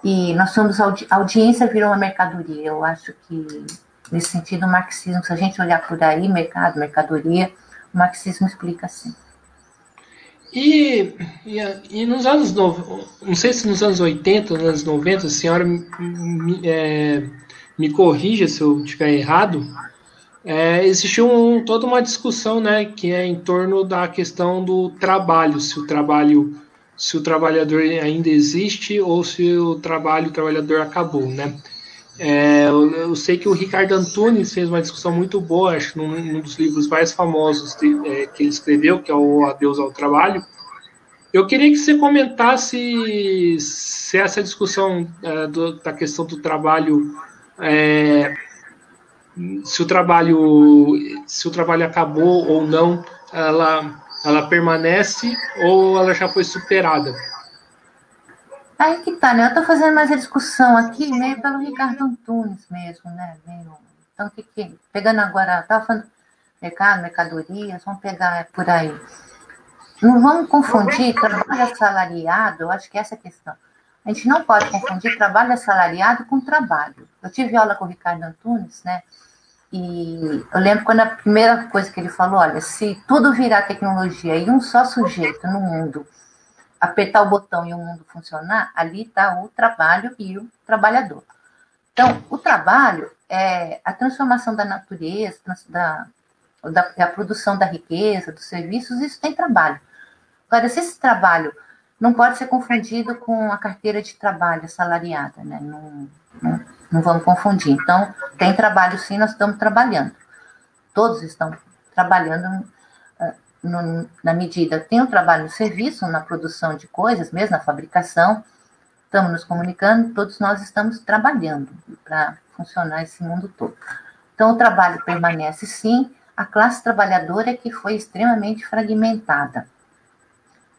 E nós somos, a audiência virou uma mercadoria. Eu acho que, nesse sentido, o marxismo, se a gente olhar por aí, mercado, mercadoria, o marxismo explica assim. E nos anos 90, não sei se nos anos 80, nos anos 90, a senhora me corrija se eu estiver errado, existiu toda uma discussão, né, que é em torno da questão do trabalho, se o trabalhador ainda existe ou se o trabalhador acabou, né? Eu sei que o Ricardo Antunes fez uma discussão muito boa, acho que num dos livros mais famosos que ele escreveu, que é o Adeus ao Trabalho. Eu queria que você comentasse se essa discussão da questão do trabalho, se o trabalho acabou ou não, ela permanece ou ela já foi superada. Aí que tá, né? Eu estou fazendo mais a discussão aqui, meio pelo Ricardo Antunes mesmo, né? Então, pegando agora, estava falando mercado, mercadorias, vamos pegar por aí. Não vamos confundir trabalho assalariado, eu acho que essa é a questão. A gente não pode confundir trabalho assalariado com trabalho. Eu tive aula com o Ricardo Antunes, né? E eu lembro quando a primeira coisa que ele falou, olha, se tudo virar tecnologia e um só sujeito no mundo apertar o botão e o mundo funcionar, ali está o trabalho e o trabalhador. Então, o trabalho é a transformação da natureza, da produção da riqueza, dos serviços, isso tem trabalho. Agora, se esse trabalho não pode ser confundido com a carteira de trabalho assalariada, né? Não vamos confundir. Então, tem trabalho sim, nós estamos trabalhando. todos estão trabalhando na medida, tem o trabalho no serviço, na produção de coisas, mesmo na fabricação, estamos nos comunicando, todos nós estamos trabalhando para funcionar esse mundo todo. Então, o trabalho permanece sim, a classe trabalhadora é que foi extremamente fragmentada.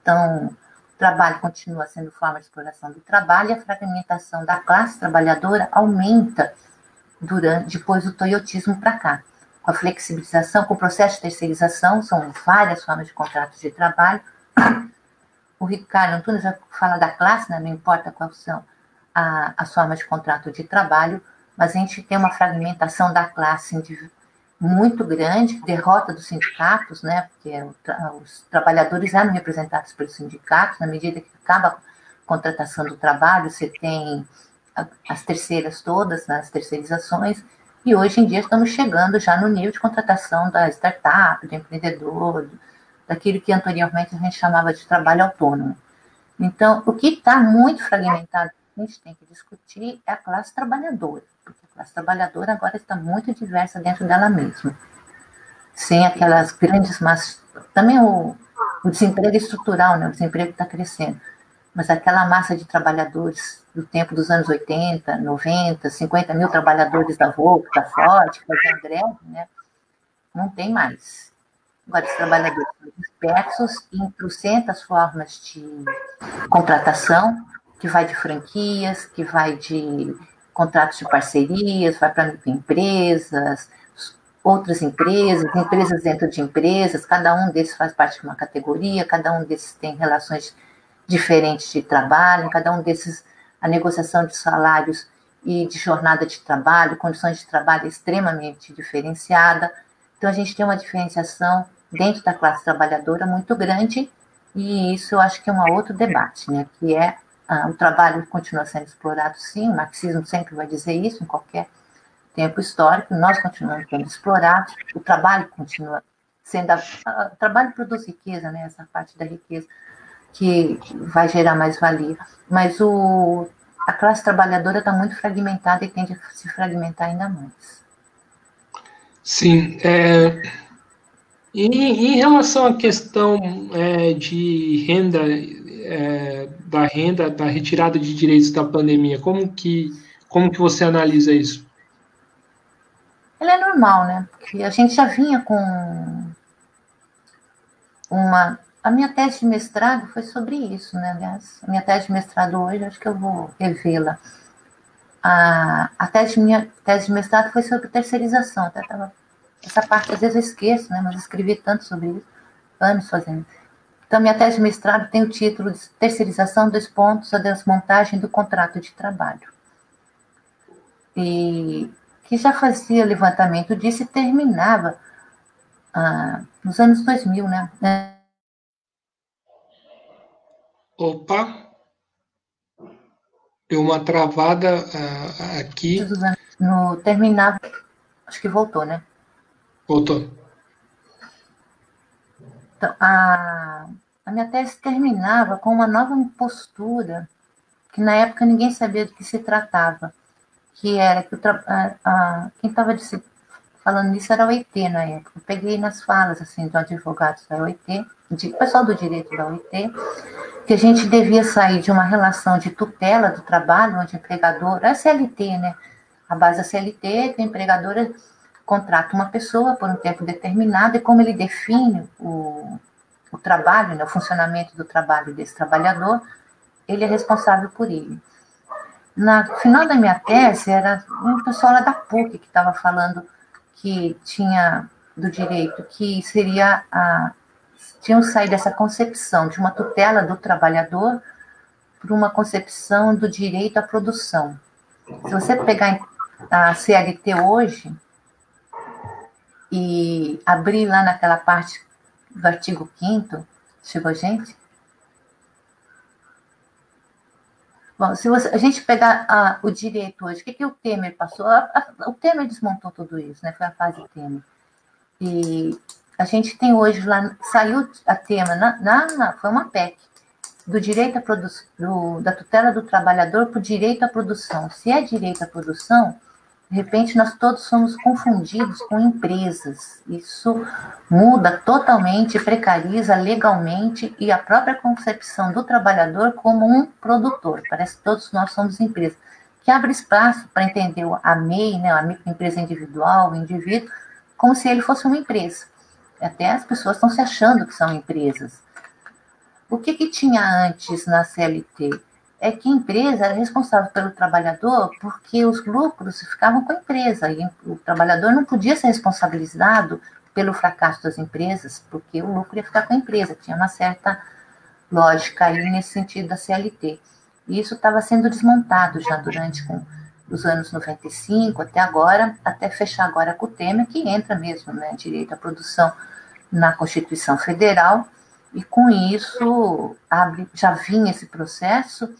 Então, o trabalho continua sendo forma de exploração do trabalho e a fragmentação da classe trabalhadora aumenta depois do toyotismo para cá. Com a flexibilização, com o processo de terceirização, são várias formas de contratos de trabalho. O Ricardo Antunes já fala da classe, né? Não importa quais são as formas de contrato de trabalho, mas a gente tem uma fragmentação da classe muito grande, derrota dos sindicatos, né? Porque os trabalhadores eram representados pelos sindicatos, na medida que acaba a contratação do trabalho, você tem as terceiras todas, né? As terceirizações, e hoje em dia estamos chegando já no nível de contratação da startup, do empreendedor, daquilo que anteriormente a gente chamava de trabalho autônomo. Então, o que está muito fragmentado, que a gente tem que discutir, é a classe trabalhadora, porque a classe trabalhadora agora está muito diversa dentro dela mesma, sem aquelas grandes massas. Também o desemprego estrutural, né? O desemprego está crescendo, mas aquela massa de trabalhadores do tempo dos anos 80, 90, 50 mil trabalhadores da Volvo, da Ford, que faziam greve, né? Não tem mais. Agora, os trabalhadores são dispersos em trocentas formas de contratação, que vai de franquias, que vai de contratos de parcerias, vai para microempresas, outras empresas, empresas dentro de empresas, cada um desses faz parte de uma categoria, cada um desses tem relações diferentes de trabalho, cada um desses a negociação de salários e de jornada de trabalho, condições de trabalho extremamente diferenciada. Então, a gente tem uma diferenciação dentro da classe trabalhadora muito grande, e isso eu acho que é um outro debate, né? Que é o trabalho continua sendo explorado, sim, o marxismo sempre vai dizer isso, em qualquer tempo histórico, nós continuamos sendo explorados, o trabalho continua sendo... O trabalho produz riqueza, né? Essa parte da riqueza que vai gerar mais-valia, mas a classe trabalhadora está muito fragmentada e tende a se fragmentar ainda mais. Sim, em relação à questão de renda, da retirada de direitos da pandemia, como que você analisa isso? Ela é normal, né? Porque a gente já vinha com a minha tese de mestrado foi sobre isso, né? Aliás, a minha tese de mestrado hoje, acho que eu vou revê-la. Minha tese de mestrado foi sobre terceirização. Até essa parte, às vezes, eu esqueço, né? Mas eu escrevi tanto sobre isso, anos fazendo. Então, minha tese de mestrado tem o título de Terceirização, a desmontagem do contrato de trabalho. E que já fazia levantamento disso e terminava nos anos 2000, né? Opa! Deu uma travada aqui. Terminava, acho que voltou, né? Voltou. Então, a minha tese terminava com uma nova postura, que na época ninguém sabia do que se tratava, que era que quem estava falando nisso era o OIT na época. Eu peguei nas falas assim, do advogado da OIT, pessoal do direito da OIT, que a gente devia sair de uma relação de tutela do trabalho, onde o empregador, a CLT, né? A base da CLT, que a empregadora contrata uma pessoa por um tempo determinado, e como ele define o trabalho, né, o funcionamento do trabalho desse trabalhador, ele é responsável por ele. No final da minha tese, era um pessoal lá da PUC que estava falando que tinha do direito, que tinham saído dessa concepção de uma tutela do trabalhador para uma concepção do direito à produção. Se você pegar a CLT hoje e abrir lá naquela parte do artigo 5º, chegou gente? Bom, se a gente pegar o direito hoje, o que o Temer passou? O Temer desmontou tudo isso, né? Foi a fase Temer. E a gente tem hoje lá, saiu a tema, foi uma PEC, do direito da tutela do trabalhador para o direito à produção. Se é direito à produção, De repente, nós todos somos confundidos com empresas. Isso muda totalmente, precariza legalmente e a própria concepção do trabalhador como um produtor. Parece que todos nós somos empresas. Que abre espaço para entender a MEI, né, a microempresa individual, o indivíduo, como se ele fosse uma empresa. Até as pessoas estão se achando que são empresas. O que tinha antes na CLT? É que a empresa era responsável pelo trabalhador porque os lucros ficavam com a empresa e o trabalhador não podia ser responsabilizado pelo fracasso das empresas, porque o lucro ia ficar com a empresa. Tinha uma certa lógica aí nesse sentido da CLT. E isso estava sendo desmontado já durante os anos 95 até agora, até fechar agora com o Temer, que entra mesmo, né, direito à produção na Constituição Federal, e com isso já vinha esse processo,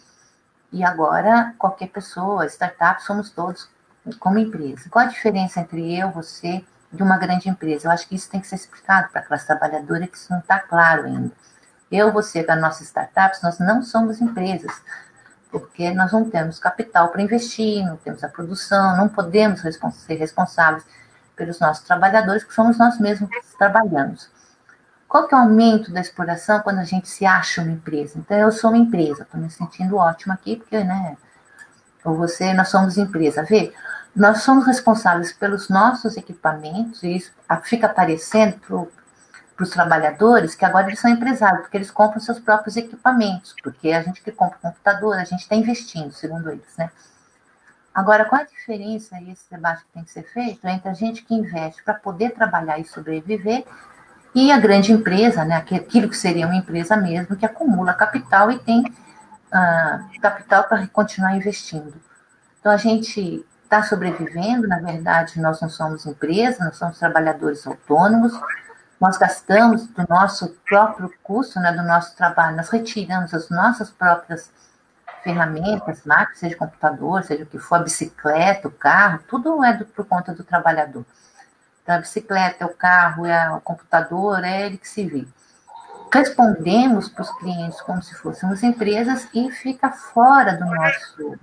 e agora qualquer pessoa, startup, somos todos como empresa. Qual a diferença entre eu, você e uma grande empresa? Eu acho que isso tem que ser explicado para a classe trabalhadora, que isso não está claro ainda. Eu, você, da nossa startups, nós não somos empresas, porque nós não temos capital para investir, não temos a produção, não podemos ser responsáveis pelos nossos trabalhadores, que somos nós mesmos que trabalhamos. Qual que é o aumento da exploração quando a gente se acha uma empresa? Então, eu sou uma empresa, estou me sentindo ótima aqui, porque, né, ou você, nós somos empresa. Vê, nós somos responsáveis pelos nossos equipamentos, e isso fica aparecendo para os trabalhadores que agora eles são empresários, porque eles compram seus próprios equipamentos, porque a gente que compra o computador, a gente está investindo, segundo eles, né? Agora, qual a diferença, e esse debate que tem que ser feito, entre a gente que investe para poder trabalhar e sobreviver e a grande empresa, né, aquilo que seria uma empresa mesmo, que acumula capital e tem capital para continuar investindo. Então, a gente está sobrevivendo, na verdade, nós não somos empresa, nós somos trabalhadores autônomos, nós gastamos do nosso próprio custo, né, do nosso trabalho, nós retiramos as nossas próprias ferramentas, máquinas, seja computador, seja o que for, a bicicleta, o carro, tudo é por conta do trabalhador. Então, a bicicleta, o carro, o computador, é ele que se vê. Respondemos para os clientes como se fôssemos empresas e fica fora do nosso...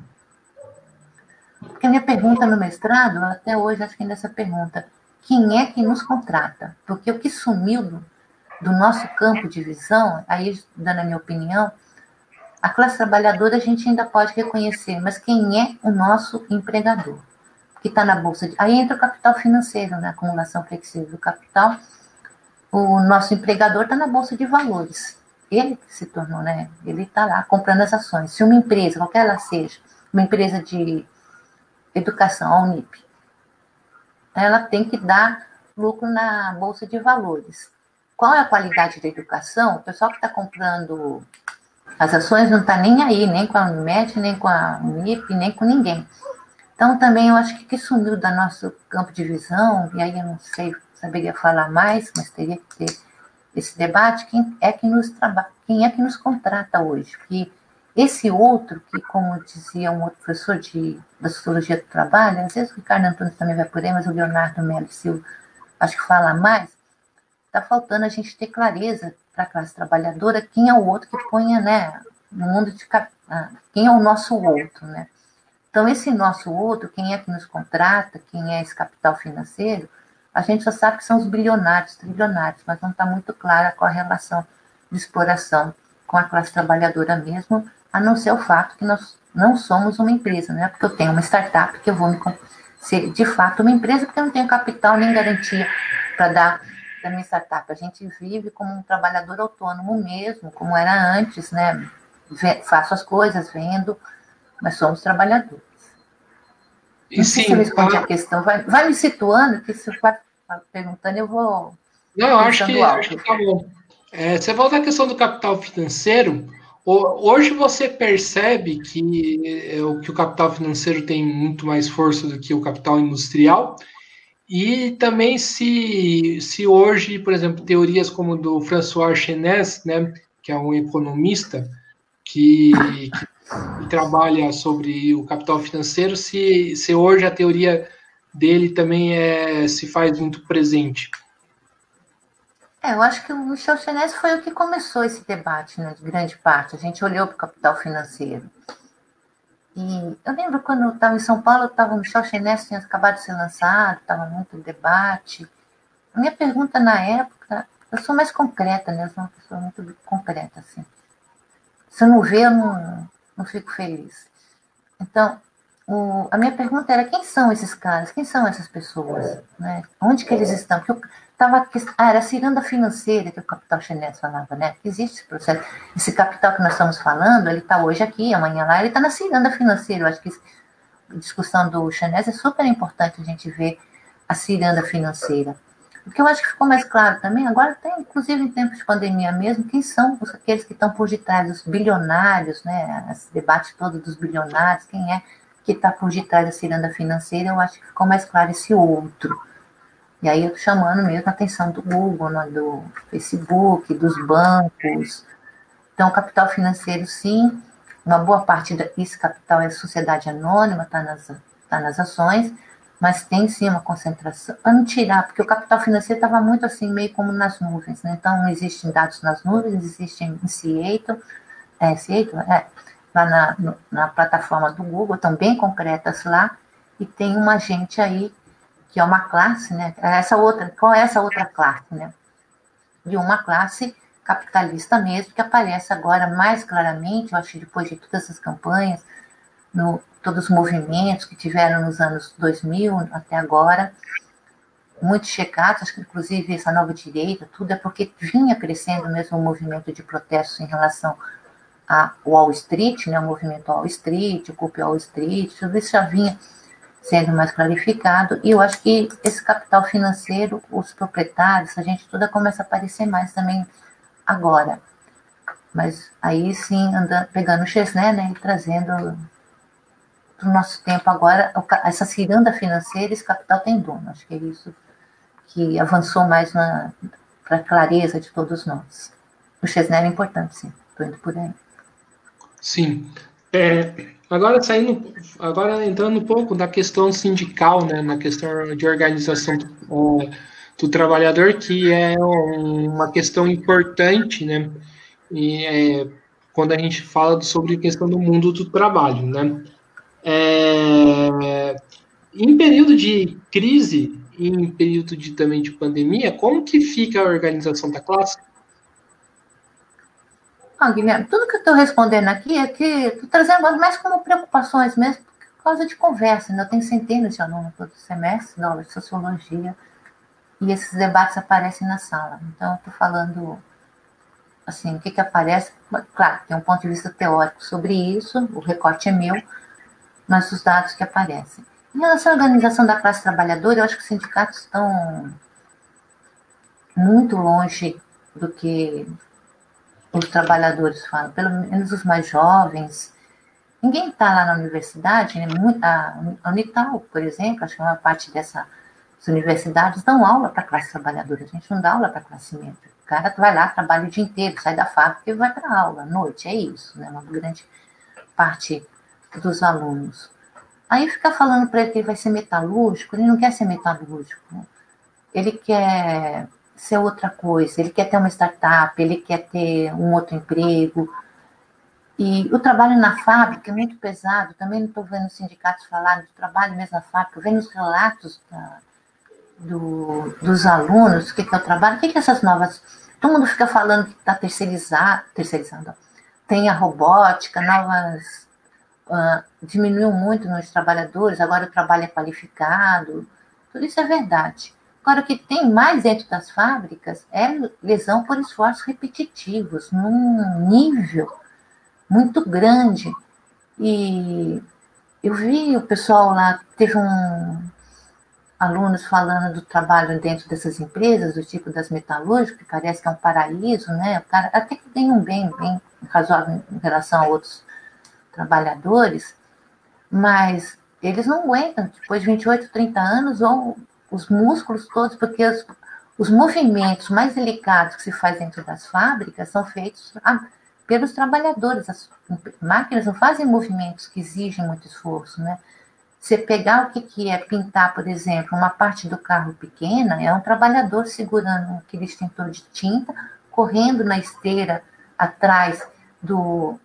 Porque a minha pergunta no mestrado, até hoje acho que ainda essa pergunta, quem é que nos contrata? Porque o que sumiu do nosso campo de visão, aí dando a minha opinião, a classe trabalhadora a gente ainda pode reconhecer, mas quem é o nosso empregador? Que está na bolsa. Aí entra o capital financeiro, né? A acumulação flexível do capital. O nosso empregador está na bolsa de valores. Ele se tornou, né? Ele está lá comprando as ações. Se uma empresa, qualquer ela seja, uma empresa de educação, a Unip, ela tem que dar lucro na bolsa de valores. Qual é a qualidade da educação? O pessoal que está comprando as ações não está nem aí, nem com a Unimed, nem com a Unip, nem com ninguém. Então, também eu acho que sumiu do nosso campo de visão, e aí eu não sei, saberia falar mais, mas teria que ter esse debate, quem é que nos contrata hoje? Porque esse outro, que como dizia um outro professor da Sociologia do Trabalho, às vezes o Ricardo Antunes também vai por aí, mas o Leonardo Melo Silva acho que fala mais, está faltando a gente ter clareza para a classe trabalhadora quem é o outro que ponha, né, no mundo de... quem é o nosso outro, né? Então, esse nosso outro, quem é que nos contrata, quem é esse capital financeiro, a gente só sabe que são os bilionários, trilionários, mas não está muito clara qual a relação de exploração com a classe trabalhadora mesmo, a não ser o fato que nós não somos uma empresa, né? Porque eu tenho uma startup que eu vou ser de fato uma empresa, porque eu não tenho capital nem garantia para dar da minha startup. A gente vive como um trabalhador autônomo mesmo, como era antes, né? Faço as coisas, vendo, mas somos trabalhadores. Não sei se eu respondi a questão. Vai me situando, que se você vai perguntando, eu vou... Não, eu acho que tá bom. Você volta à questão do capital financeiro. Hoje você percebe que o capital financeiro tem muito mais força do que o capital industrial. E também se hoje, por exemplo, teorias como do François Chenes, né, que é um economista que trabalha sobre o capital financeiro, se hoje a teoria dele também se faz muito presente. Eu acho que o Michel Chenes foi o que começou esse debate, né, de grande parte. A gente olhou para o capital financeiro. E eu lembro quando eu estava em São Paulo, eu estava no Michel Chenesse, tinha acabado de ser lançado, estava muito debate. A minha pergunta na época, eu sou mais concreta, né? Eu sou uma pessoa muito concreta, assim. Se eu não ver, eu não fico feliz. Então, a minha pergunta era, quem são esses caras? Quem são essas pessoas? Né? Onde que eles estão? Porque era a ciranda financeira que o Capital Chinês falava, né? Que existe esse processo. Esse capital que nós estamos falando, ele está hoje aqui, amanhã lá, ele está na ciranda financeira. Eu acho que a discussão do Chinês é super importante a gente ver a ciranda financeira. O que eu acho que ficou mais claro também, agora tem, inclusive em tempos de pandemia mesmo, quem são aqueles que estão por detrás dos bilionários, né? Esse debate todo dos bilionários, quem é que está por detrás da ciranda financeira, eu acho que ficou mais claro esse outro. E aí eu estou chamando mesmo a atenção do Google, né, do Facebook, dos bancos. Então, o capital financeiro, sim, uma boa parte desse capital é sociedade anônima, está nas ações, mas tem sim uma concentração, para não tirar, porque o capital financeiro estava muito assim, meio como nas nuvens, né? Então não existem dados nas nuvens, existem em Seattle, lá na plataforma do Google, estão bem concretas lá, e tem uma gente aí, que é uma classe, né? Qual é essa outra classe, né? De uma classe capitalista mesmo, que aparece agora mais claramente, eu acho que depois de todas essas campanhas, todos os movimentos que tiveram nos anos 2000 até agora, muito checados, acho que inclusive essa nova direita, tudo é porque vinha crescendo mesmo o movimento de protestos em relação a Wall Street, né, o movimento Wall Street, o Occupy Wall Street, tudo isso já vinha sendo mais clarificado, e eu acho que esse capital financeiro, os proprietários, a gente toda começa a aparecer mais também agora. Mas aí sim, pegando o Chesné, né, e trazendo para o nosso tempo agora, essa ciranda financeira, esse capital tem dono. Acho que é isso que avançou mais para a clareza de todos nós. O Chesné é importante, sim. Estou indo por aí. Sim. Agora entrando um pouco na questão sindical, né, na questão de organização do trabalhador, que é uma questão importante, né, e quando a gente fala sobre a questão do mundo do trabalho, né. Em período de crise, em período também de pandemia, como que fica a organização da classe? Guilherme, tudo que eu estou respondendo aqui é que estou trazendo mais como preocupações mesmo, por causa de conversa, né? Eu tenho centenas de alunos todo semestre, na aula de sociologia, e esses debates aparecem na sala. Então, eu estou falando, assim, o que aparece. Claro, tem um ponto de vista teórico sobre isso, o recorte é meu, mas os dados que aparecem. Em relação à organização da classe trabalhadora, eu acho que os sindicatos estão muito longe do que os trabalhadores falam, pelo menos os mais jovens. Ninguém está lá na universidade, né? A Unital, por exemplo, acho que uma parte dessas universidades dão aula para a classe trabalhadora, a gente não dá aula para a classe média. O cara vai lá, trabalha o dia inteiro, sai da fábrica e vai para a aula, à noite, é isso, né? Uma grande parte dos alunos. Aí ficar falando para ele que ele vai ser metalúrgico, ele não quer ser metalúrgico, ele quer ser outra coisa, ele quer ter uma startup, ele quer ter um outro emprego. E o trabalho na fábrica é muito pesado, também não estou vendo os sindicatos falarem do trabalho mesmo na fábrica, vendo os relatos dos alunos, o que é o trabalho, o que essas novas... Todo mundo fica falando que está terceirizando. Tem a robótica, novas... diminuiu muito nos trabalhadores, agora o trabalho é qualificado, tudo isso é verdade. Agora, o que tem mais dentro das fábricas é lesão por esforços repetitivos, num nível muito grande. E eu vi o pessoal lá, teve alunos falando do trabalho dentro dessas empresas, do tipo das metalúrgicas, que parece que é um paraíso, né? O cara até que tem um bem razoável em relação a outros trabalhadores, mas eles não aguentam, depois de 28, 30 anos, ou os músculos todos, porque os movimentos mais delicados que se faz dentro das fábricas são feitos pelos trabalhadores. As máquinas não fazem movimentos que exigem muito esforço, né? Você pegar o que é pintar, por exemplo, uma parte do carro pequena, é um trabalhador segurando aquele extintor de tinta, correndo na esteira atrás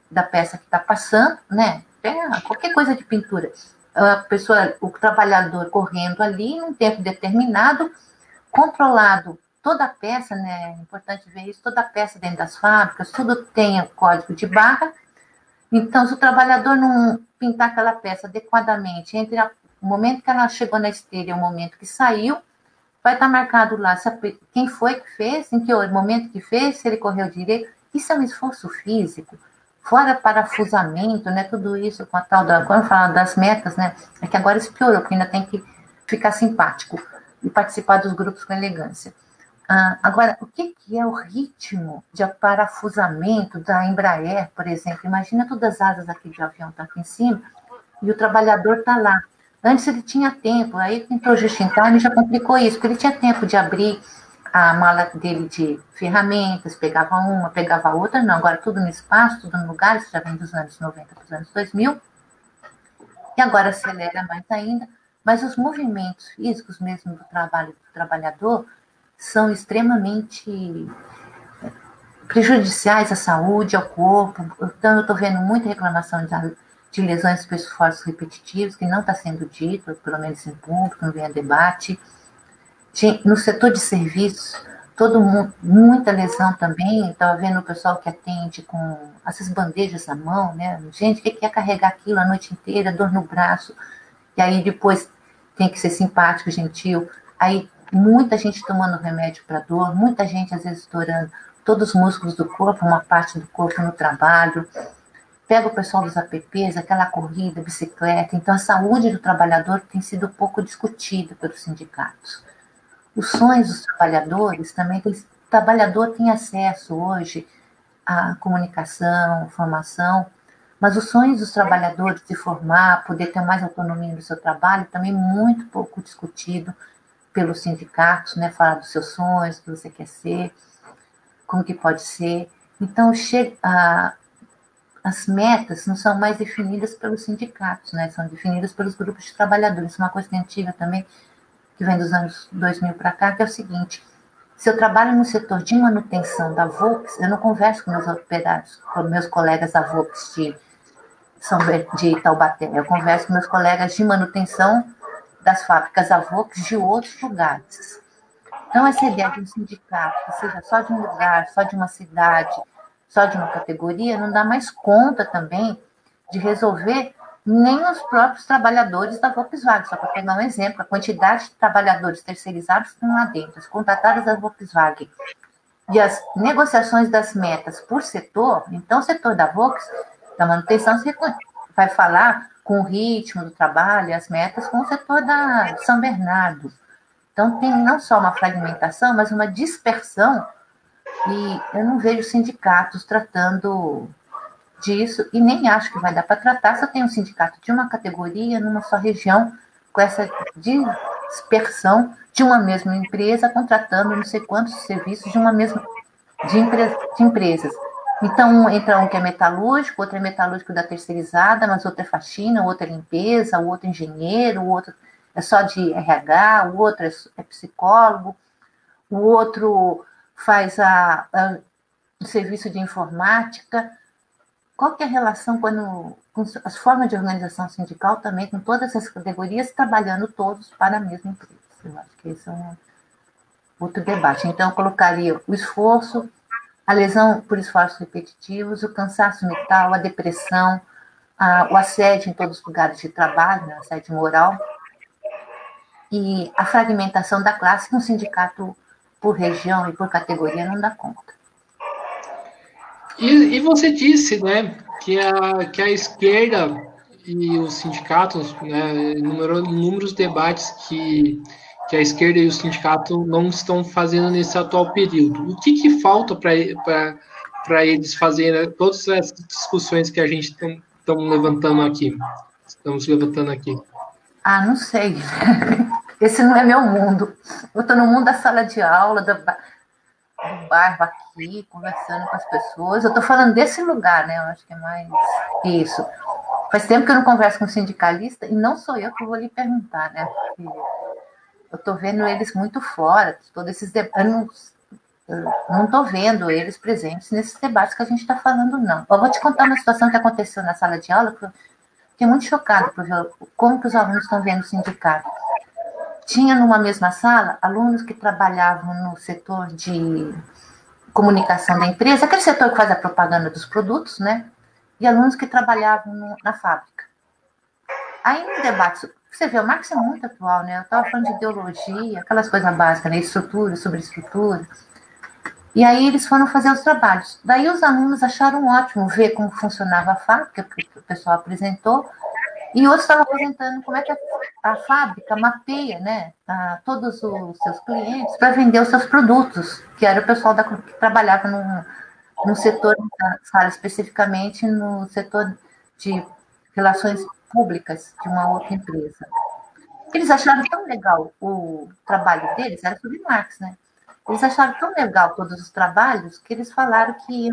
da peça que está passando, né? qualquer coisa de pintura. A pessoa, o trabalhador correndo ali, num tempo determinado, controlado. Toda a peça, né, é importante ver isso, toda a peça dentro das fábricas, tudo tem o código de barra. Então, se o trabalhador não pintar aquela peça adequadamente, entre o momento que ela chegou na esteira e o momento que saiu, vai estar marcado lá quem foi que fez, em que momento que fez, se ele correu direito. Isso é um esforço físico, fora parafusamento, né, tudo isso com a tal quando fala das metas, né, é que agora isso piorou, porque ainda tem que ficar simpático e participar dos grupos com elegância. Agora, o que é o ritmo de parafusamento da Embraer, por exemplo? Imagina todas as asas aqui de avião estão aqui em cima e o trabalhador está lá. Antes ele tinha tempo, aí entrou o Just in Time e já complicou isso, porque ele tinha tempo de abrir a mala dele de ferramentas, pegava uma, pegava outra, não, agora tudo no espaço, tudo no lugar, isso já vem dos anos 90 para os anos 2000, e agora acelera mais ainda, mas os movimentos físicos mesmo do trabalho do trabalhador são extremamente prejudiciais à saúde, ao corpo. Então, eu estou vendo muita reclamação de lesões por esforços repetitivos, que não está sendo dito, pelo menos em público, não vem a debate. No setor de serviços, todo mundo, muita lesão também. Estava vendo o pessoal que atende com essas bandejas na mão, né? Gente que quer carregar aquilo a noite inteira, dor no braço, e aí depois tem que ser simpático, gentil. Aí muita gente tomando remédio para dor, muita gente às vezes estourando todos os músculos do corpo, uma parte do corpo no trabalho. Pega o pessoal dos apps, aquela corrida, bicicleta. Então, a saúde do trabalhador tem sido pouco discutida pelos sindicatos. Os sonhos dos trabalhadores também, o trabalhador tem acesso hoje à comunicação, formação, mas os sonhos dos trabalhadores de formar, poder ter mais autonomia no seu trabalho, também muito pouco discutido pelos sindicatos, né? Falar dos seus sonhos, o que você quer ser, como que pode ser. Então, as metas não são mais definidas pelos sindicatos, né? São definidas pelos grupos de trabalhadores. Isso é uma coisa antiga também, que vem dos anos 2000 para cá, que é o seguinte: se eu trabalho no setor de manutenção da Volks, eu não converso com meus operários, com meus colegas da Volks de Taubaté, eu converso com meus colegas de manutenção das fábricas da Volks de outros lugares. Então, essa ideia de um sindicato que seja só de um lugar, só de uma cidade, só de uma categoria, não dá mais conta também de resolver nem os próprios trabalhadores da Volkswagen. Só para pegar um exemplo, a quantidade de trabalhadores terceirizados que estão lá dentro, as contratadas da Volkswagen, e as negociações das metas por setor. Então, o setor da Volks, da manutenção, vai falar com o ritmo do trabalho, as metas com o setor da São Bernardo. Então, tem não só uma fragmentação, mas uma dispersão, e eu não vejo sindicatos tratando disso, e nem acho que vai dar para tratar se eu tenho um sindicato de uma categoria, numa só região, com essa dispersão de uma mesma empresa, contratando não sei quantos serviços de uma mesma de empresas. Então, entra um que é metalúrgico, outro é metalúrgico da terceirizada, mas outro é faxina, o outro é limpeza, o outro é engenheiro, o outro é só de RH, o outro é psicólogo, o outro faz o serviço de informática. Qual que é a relação com as formas de organização sindical também, com todas essas categorias, trabalhando todos para a mesma empresa? Eu acho que esse é um outro debate. Então, eu colocaria o esforço, a lesão por esforços repetitivos, o cansaço mental, a depressão, o assédio em todos os lugares de trabalho, né, assédio moral, e a fragmentação da classe, que um sindicato por região e por categoria não dá conta. E você disse, né, que a esquerda e os sindicatos, né, inúmeros debates que a esquerda e o sindicato não estão fazendo nesse atual período. O que falta para eles fazerem todas essas discussões que a gente estamos levantando aqui? Não sei. Esse não é meu mundo. Eu estou no mundo da sala de aula, do bairro aqui, conversando com as pessoas. Eu estou falando desse lugar, né? Eu acho que é mais isso. Faz tempo que eu não converso com um sindicalista e não sou eu que vou lhe perguntar, né? Porque eu estou vendo eles muito fora, todos esses debates. Não estou vendo eles presentes nesses debates que a gente está falando, não. Eu vou te contar uma situação que aconteceu na sala de aula, que fiquei muito chocada por ver como que os alunos estão vendo o sindicato. Tinha numa mesma sala alunos que trabalhavam no setor de comunicação da empresa, aquele setor que faz a propaganda dos produtos, né? E alunos que trabalhavam na fábrica. Aí no debate, você vê, o Marx é muito atual, né? Eu estava falando de ideologia, aquelas coisas básicas, né? Estrutura, sobreestrutura. E aí eles foram fazer os trabalhos. Daí os alunos acharam ótimo ver como funcionava a fábrica, que o pessoal apresentou, e outros estavam apresentando como é que a fábrica mapeia, né, todos os seus clientes para vender os seus produtos, que era o pessoal que trabalhava no setor, na sala especificamente no setor de relações públicas de uma outra empresa. Eles acharam tão legal o trabalho deles, era sobre Marx, né? Eles acharam tão legal todos os trabalhos que eles falaram que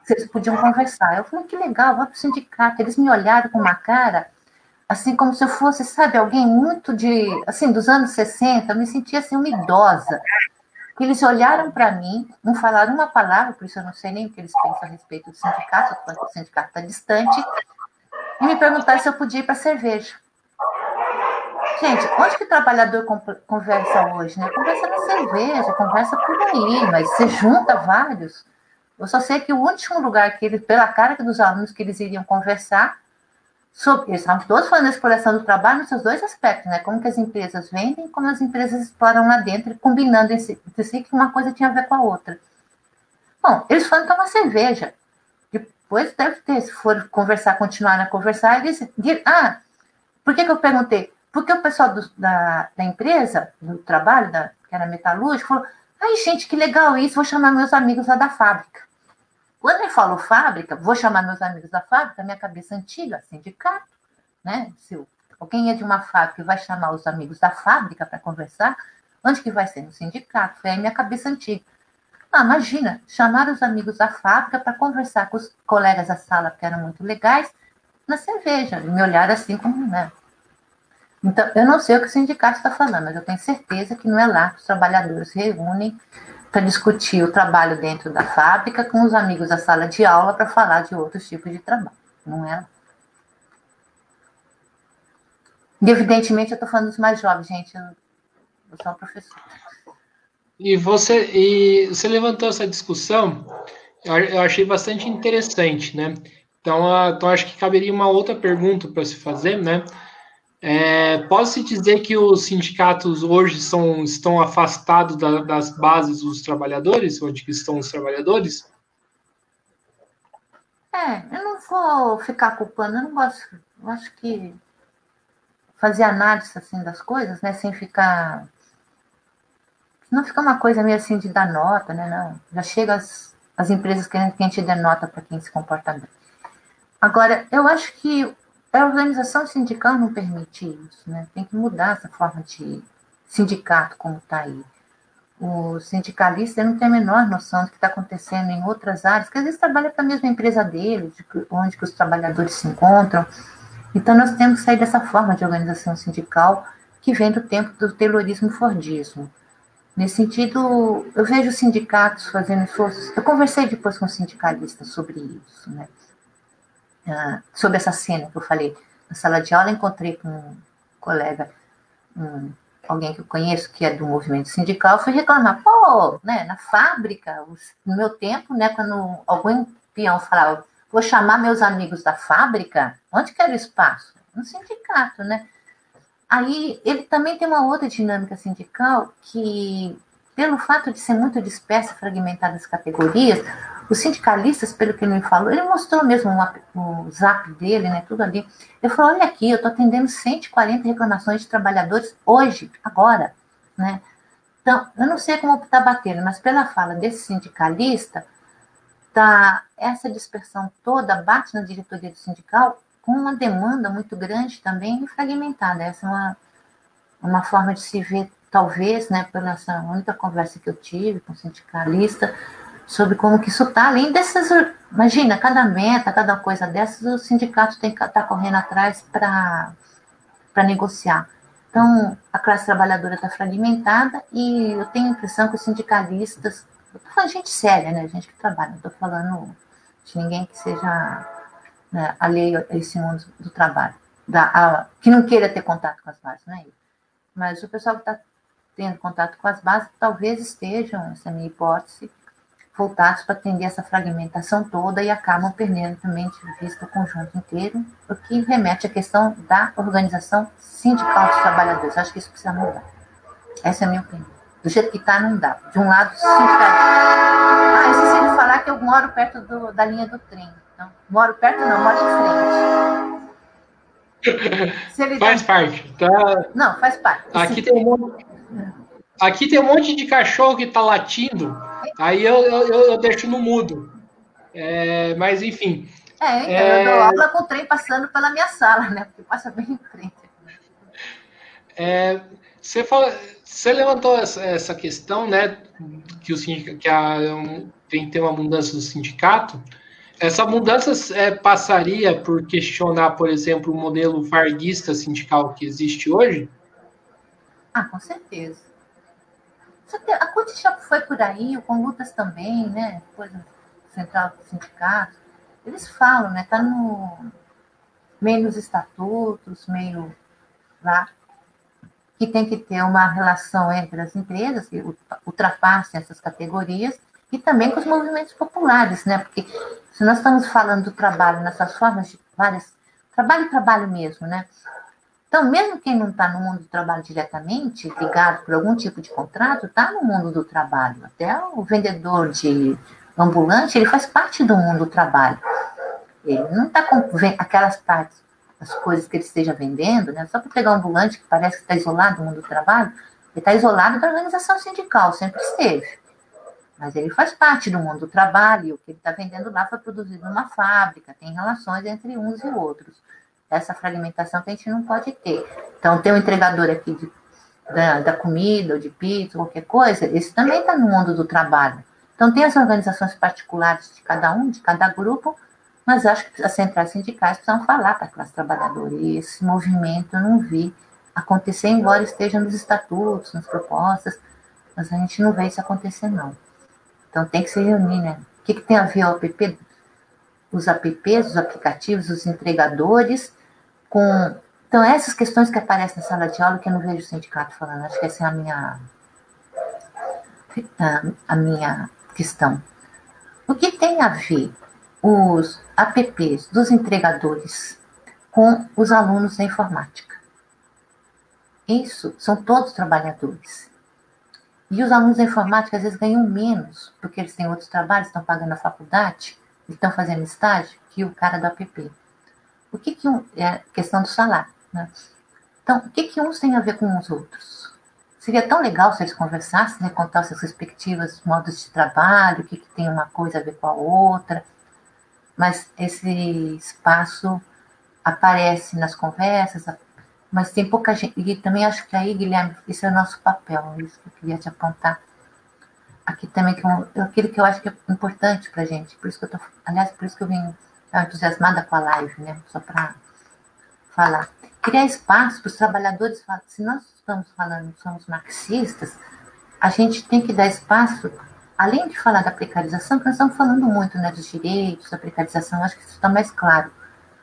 se eles podiam conversar. Eu falei, que legal, vai para o sindicato. Eles me olharam com uma cara, assim, como se eu fosse, sabe, alguém muito assim, dos anos 60, eu me sentia, assim, uma idosa. Eles olharam para mim, não falaram uma palavra, por isso eu não sei nem o que eles pensam a respeito do sindicato, porque o sindicato está distante, e me perguntaram se eu podia ir para cerveja. Gente, onde que o trabalhador conversa hoje, né? Conversa na cerveja, conversa por aí, mas você junta vários. Eu só sei que o último lugar que eles, pela cara dos alunos que eles iriam conversar, eles estavam todos falando da exploração do trabalho nos seus dois aspectos, né? Como que as empresas vendem e como as empresas exploram lá dentro, combinando entre si que uma coisa tinha a ver com a outra. Bom, eles foram tomar cerveja. Depois deve ter, se for conversar, continuar a conversar, eles por que eu perguntei? Porque o pessoal da empresa, do trabalho, que era metalúrgico, falou, ai, gente, que legal isso, vou chamar meus amigos lá da fábrica. Quando ele falou fábrica, vou chamar meus amigos da fábrica, minha cabeça antiga, sindicato, né? Se alguém é de uma fábrica e vai chamar os amigos da fábrica para conversar, onde que vai ser? No sindicato. Foi aí minha cabeça antiga. Imagina, chamar os amigos da fábrica para conversar com os colegas da sala, que eram muito legais, na cerveja. Me olharam assim como, né? Então, eu não sei o que o sindicato está falando, mas eu tenho certeza que não é lá que os trabalhadores se reúnem para discutir o trabalho dentro da fábrica com os amigos da sala de aula para falar de outros tipos de trabalho. Não é lá. E, evidentemente, eu estou falando dos mais jovens, gente. Eu sou uma professora. E você levantou essa discussão, eu achei bastante interessante, né? Então acho que caberia uma outra pergunta para se fazer, né? Pode-se dizer que os sindicatos hoje estão afastados das bases dos trabalhadores, onde estão os trabalhadores? Eu não vou ficar culpando, eu não gosto, eu acho que fazer análise assim das coisas, né, sem ficar, não fica uma coisa meio assim de dar nota, né, não, já chega as empresas querendo que a gente dê nota para quem se comporta bem. Agora, eu acho que a organização sindical não permite isso, né? Tem que mudar essa forma de sindicato como está aí. O sindicalista não tem a menor noção do que está acontecendo em outras áreas, que às vezes trabalha para a mesma empresa dele, onde que os trabalhadores se encontram. Então, nós temos que sair dessa forma de organização sindical que vem do tempo do taylorismo-fordismo. Nesse sentido, eu vejo sindicatos fazendo esforços. Eu conversei depois com sindicalistas sobre isso, né? Sobre essa cena que eu falei na sala de aula, encontrei com um colega, alguém que eu conheço que é do movimento sindical, fui reclamar, né, na fábrica, no meu tempo, né, quando algum peão falava, vou chamar meus amigos da fábrica, onde que era o espaço? No sindicato, né? Aí ele também tem uma outra dinâmica sindical que, pelo fato de ser muito dispersa, fragmentada as categorias, os sindicalistas, pelo que ele me falou, ele mostrou mesmo o zap dele, né, tudo ali. Ele falou, olha aqui, eu estou atendendo 140 reclamações de trabalhadores hoje, agora, né? Então, eu não sei como está batendo, mas pela fala desse sindicalista, essa dispersão toda bate na diretoria do sindical com uma demanda muito grande também e fragmentada. Essa é uma forma de se ver, talvez, né, pela essa única conversa que eu tive com o sindicalista, sobre como que isso está, além dessas, imagina, cada meta, cada coisa dessas, o sindicato tem que estar correndo atrás para negociar. Então, a classe trabalhadora está fragmentada e eu tenho a impressão que os sindicalistas, eu estou falando de gente séria, né, gente que trabalha, não estou falando de ninguém que seja né, alheio a esse mundo do trabalho, que não queira ter contato com as bases, não é isso. Mas o pessoal que está tendo contato com as bases talvez estejam, essa é a minha hipótese, voltados para atender essa fragmentação toda e acabam perdendo também de vista o conjunto inteiro, o que remete à questão da organização sindical dos trabalhadores. Acho que isso precisa mudar. Essa é a minha opinião. Do jeito que está, não dá. De um lado, sindical. Eu esqueci de falar que eu moro perto da linha do trem. Então, moro perto, não, moro em frente. Faz parte, tá? Não, faz parte. Aqui tem um monte de cachorro que tá latindo, aí eu deixo no mudo. Mas, enfim. Eu dou aula com o trem passando pela minha sala, né? Porque passa bem em frente. Você levantou essa questão, né? Que tem que ter uma mudança do sindicato. Essa mudança passaria por questionar, por exemplo, o modelo varguista sindical que existe hoje? Com certeza. A CUT já foi por aí, o Conlutas também, né? Depois do Central do Sindicato. Eles falam, né? Está meio nos estatutos, meio lá, que tem que ter uma relação entre as empresas que ultrapassem essas categorias e também com os movimentos populares, né? Porque se nós estamos falando do trabalho nessas formas de várias... Trabalho mesmo, né? Então, mesmo quem não está no mundo do trabalho diretamente, ligado por algum tipo de contrato, está no mundo do trabalho. Até o vendedor de ambulante, ele faz parte do mundo do trabalho. Ele não está com aquelas partes, as coisas que ele esteja vendendo, né? Só para pegar um ambulante que parece que está isolado do mundo do trabalho, ele está isolado da organização sindical, sempre esteve. Mas ele faz parte do mundo do trabalho, e o que ele está vendendo lá foi produzido numa fábrica, tem relações entre uns e outros. Essa fragmentação que a gente não pode ter. Então, tem um entregador aqui da comida, ou de pizza, qualquer coisa, esse também está no mundo do trabalho. Então, tem as organizações particulares de cada um, de cada grupo, mas acho que as centrais sindicais precisam falar para a classe trabalhadora. E esse movimento eu não vi acontecer, embora esteja nos estatutos, nas propostas, mas a gente não vê isso acontecer, não. Então, tem que se reunir, né? O que tem a ver o app? Os apps, os aplicativos, os entregadores, Então, essas questões que aparecem na sala de aula que eu não vejo o sindicato falando, acho que essa é a minha questão. O que tem a ver os apps dos entregadores com os alunos da informática? Isso são todos trabalhadores. E os alunos da informática às vezes ganham menos, porque eles têm outros trabalhos, estão pagando a faculdade, estão fazendo estágio, que o cara do app. O que é a questão do salário, né? Então, o que uns têm a ver com os outros? Seria tão legal se eles conversassem, né, contar suas respectivas modos de trabalho, o que tem uma coisa a ver com a outra, mas esse espaço aparece nas conversas, mas tem pouca gente, e também acho que aí, Guilherme, esse é o nosso papel, isso que eu queria te apontar. Aqui também, aquilo que eu acho que é importante para a gente, por isso que eu vim entusiasmada com a live, né? Só para falar. Criar espaço para os trabalhadores. Se nós estamos falando, somos marxistas, a gente tem que dar espaço, além de falar da precarização, que nós estamos falando muito, né, dos direitos, da precarização, acho que isso está mais claro.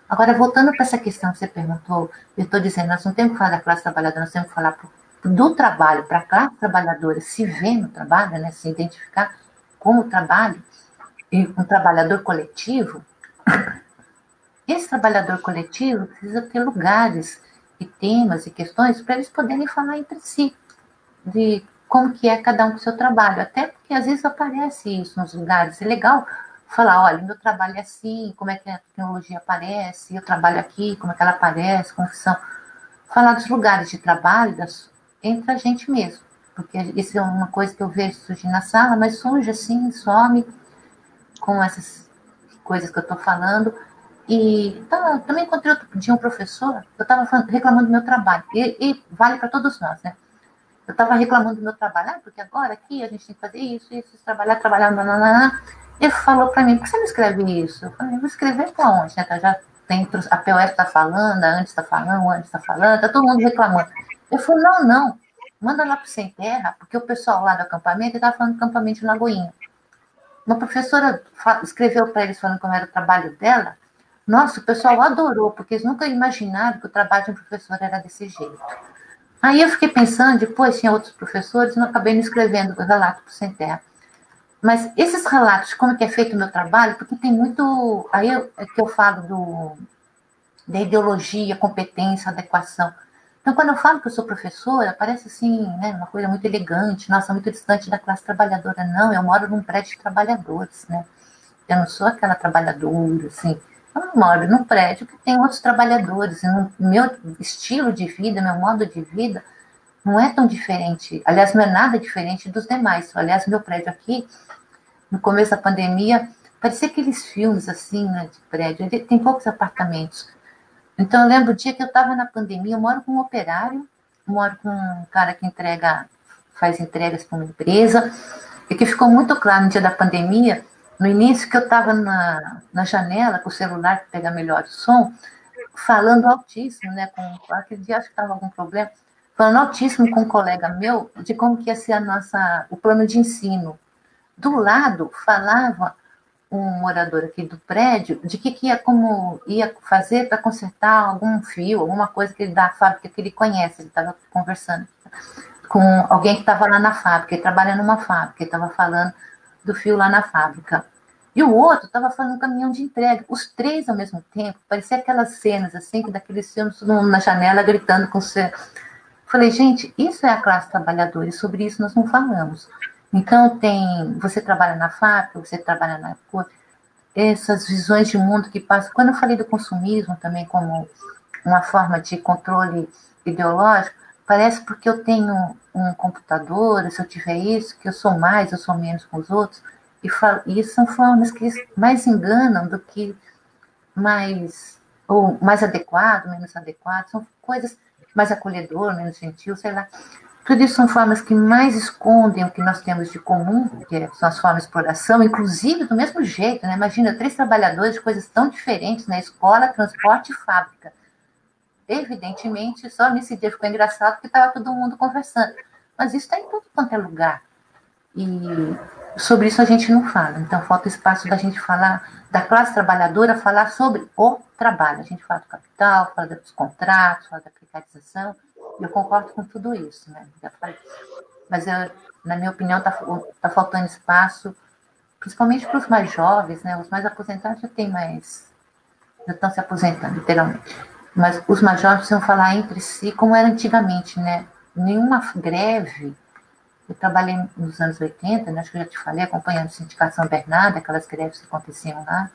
Agora, voltando para essa questão que você perguntou, eu estou dizendo, nós não temos que falar da classe trabalhadora, nós temos que falar do trabalho, para a classe trabalhadora se ver no trabalho, né, se identificar como trabalho, e um trabalhador coletivo. Esse trabalhador coletivo precisa ter lugares e temas e questões para eles poderem falar entre si, de como que é cada um com o seu trabalho, até porque às vezes aparece isso nos lugares, é legal falar, olha, meu trabalho é assim, como é que a tecnologia aparece, eu trabalho aqui, como é que ela aparece, como que são, falar dos lugares de trabalho entre a gente mesmo, porque isso é uma coisa que eu vejo surgir na sala, mas surge assim, some com essas coisas que eu estou falando. E então, também encontrei outro dia um professor, eu estava reclamando do meu trabalho, e vale para todos nós, né? Eu estava reclamando do meu trabalho, porque agora aqui a gente tem que fazer isso, trabalhar, nananana. Ele falou para mim, por que você não escreve isso? Eu falei, eu vou escrever para onde? Né? Já tem, a POS está falando, a Andes está falando, o Andes está falando, está todo mundo reclamando. Eu falei, não, manda lá para o Sem Terra, porque o pessoal lá do acampamento estava falando do acampamento de Lagoinha. Uma professora escreveu para eles falando como era o trabalho dela, Nossa, o pessoal adorou, porque eles nunca imaginaram que o trabalho de um professor era desse jeito. Aí eu fiquei pensando, depois tinha outros professores, e eu acabei me escrevendo o relato para o Sem Terra. Mas esses relatos, como é que é feito o meu trabalho, porque tem muito... Aí é que eu falo da ideologia, competência, adequação. Então, quando eu falo que eu sou professora, parece assim, né, uma coisa muito elegante, nossa, muito distante da classe trabalhadora. Não, eu moro num prédio de trabalhadores, né? Eu não sou aquela trabalhadora, assim. Eu moro num prédio que tem outros trabalhadores. E no meu estilo de vida, meu modo de vida, não é tão diferente. Aliás, não é nada diferente dos demais. Aliás, meu prédio aqui, no começo da pandemia, parecia aqueles filmes, assim, né, de prédio. Ele tem poucos apartamentos. Então, eu lembro o dia que eu estava na pandemia, eu moro com um operário, moro com um cara que faz entregas para uma empresa, e que ficou muito claro no dia da pandemia, no início, que eu estava na janela com o celular para pegar melhor o som, falando altíssimo, né? Aquele dia acho que estava algum problema, falando altíssimo com um colega meu de como que ia ser o plano de ensino. Do lado, falava um morador aqui do prédio de como ia fazer para consertar algum fio, alguma coisa da fábrica que ele conhece. Ele estava conversando com alguém que estava lá na fábrica, ele trabalha numa fábrica, ele estava falando do fio lá na fábrica. E o outro estava falando um caminhão de entrega. Os três ao mesmo tempo, parecia aquelas cenas assim, que daqueles filmes, todo mundo na janela gritando com você. Falei, gente, isso é a classe trabalhadora e sobre isso nós não falamos. Então, você trabalha na fábrica, você trabalha na coisa, essas visões de mundo que passam. Quando eu falei do consumismo também como uma forma de controle ideológico, parece porque eu tenho um computador, se eu tiver isso, que eu sou mais, eu sou menos com os outros, e são formas que mais enganam do que ou mais adequado, menos adequado, são coisas mais acolhedor, menos gentil, sei lá. Tudo isso são formas que mais escondem o que nós temos de comum, que são as formas de exploração, inclusive do mesmo jeito, né? Imagina, 3 trabalhadores de coisas tão diferentes, né? Escola, transporte e fábrica. Evidentemente, só nesse dia ficou engraçado porque estava todo mundo conversando. Mas isso está em tudo quanto é lugar. E sobre isso a gente não fala. Então, falta espaço da gente falar, da classe trabalhadora, falar sobre o trabalho. A gente fala do capital, fala dos contratos, fala da precarização. Eu concordo com tudo isso, né? Mas, na minha opinião, tá faltando espaço, principalmente para os mais jovens, né? Os mais aposentados já estão se aposentando, literalmente. Mas os mais jovens precisam falar entre si, como era antigamente, né? Nenhuma greve. Eu trabalhei nos anos 80, né? Acho que eu já te falei, acompanhando o Sindicato São Bernardo, aquelas greves que aconteciam lá.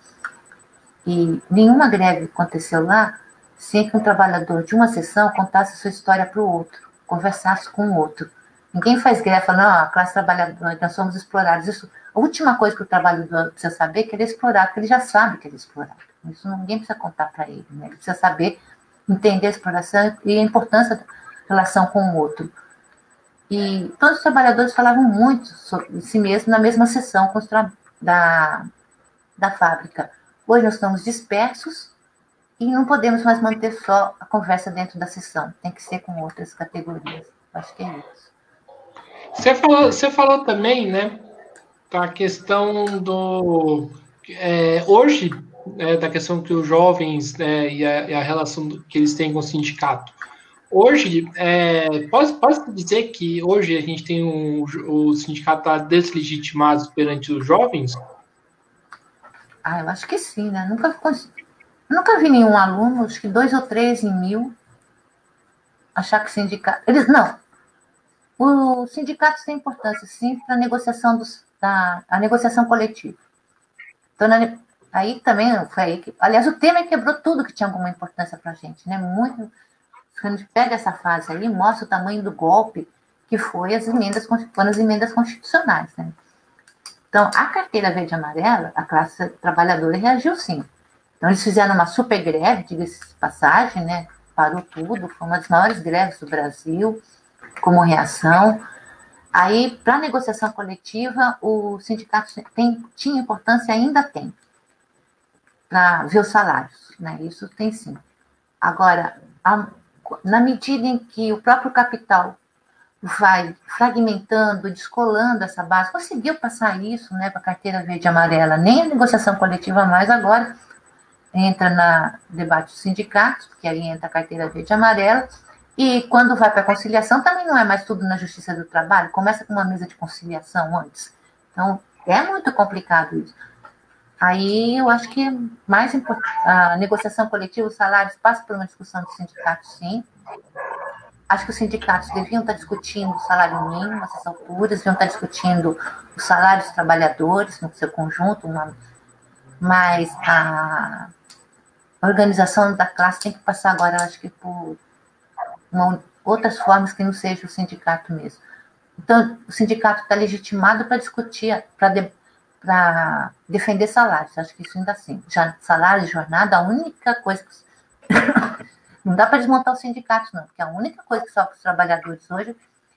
E nenhuma greve aconteceu lá sem que um trabalhador de uma seção contasse a sua história para o outro, conversasse com o outro. Ninguém faz greve falando, a classe trabalhadora, nós somos explorados. Isso, a última coisa que o trabalhador precisa saber é que ele é explorado, porque ele já sabe que ele é explorado. Isso ninguém precisa contar para ele, né? Ele precisa saber, entender a exploração e a importância da relação com o outro. E todos os trabalhadores falavam muito sobre si mesmos na mesma sessão da fábrica. Hoje nós estamos dispersos e não podemos mais manter só a conversa dentro da sessão. Tem que ser com outras categorias. Acho que é isso. Você falou também, né, da questão hoje, da questão que os jovens, né, e a relação que eles têm com o sindicato. Hoje, posso dizer que hoje a gente tem o sindicato está deslegitimado perante os jovens? Eu acho que sim, né? Nunca vi nenhum aluno, acho que 2 ou 3 em 1000, achar que o sindicato... Não. Os sindicatos têm importância, sim, para a negociação coletiva. Então, aí também foi aí que... Aliás, o Temer quebrou tudo que tinha alguma importância para a gente, né? Muito... Quando a gente pega essa fase aí, mostra o tamanho do golpe que foram as emendas constitucionais, né? Então, a carteira verde e amarela, a classe trabalhadora reagiu sim. Então, eles fizeram uma super greve, diga-se de passagem, né? Parou tudo, foi uma das maiores greves do Brasil, como reação. Aí, para a negociação coletiva, o sindicato tinha importância, ainda tem, para ver os salários, né? Isso tem sim. Agora, na medida em que o próprio capital vai fragmentando, descolando essa base, conseguiu passar isso, né, para a carteira verde e amarela, nem a negociação coletiva mais agora, entra na debate dos sindicatos, porque aí entra a carteira verde e amarela, e quando vai para a conciliação, também não é mais tudo na Justiça do Trabalho, começa com uma mesa de conciliação antes. Então, é muito complicado isso. Aí eu acho que é mais importante, a negociação coletiva, os salários, passa por uma discussão dos sindicatos, sim. Acho que os sindicatos deviam estar discutindo o salário mínimo nessas alturas, deviam estar discutindo os salários dos trabalhadores no seu conjunto, mas a organização da classe tem que passar agora, acho que por outras formas que não seja o sindicato mesmo. Então, o sindicato está legitimado para discutir, para defender salários, acho que isso ainda assim. Já, salário, jornada, a única coisa que... Não dá para desmontar os sindicatos, não, porque a única coisa que sofre para os trabalhadores hoje,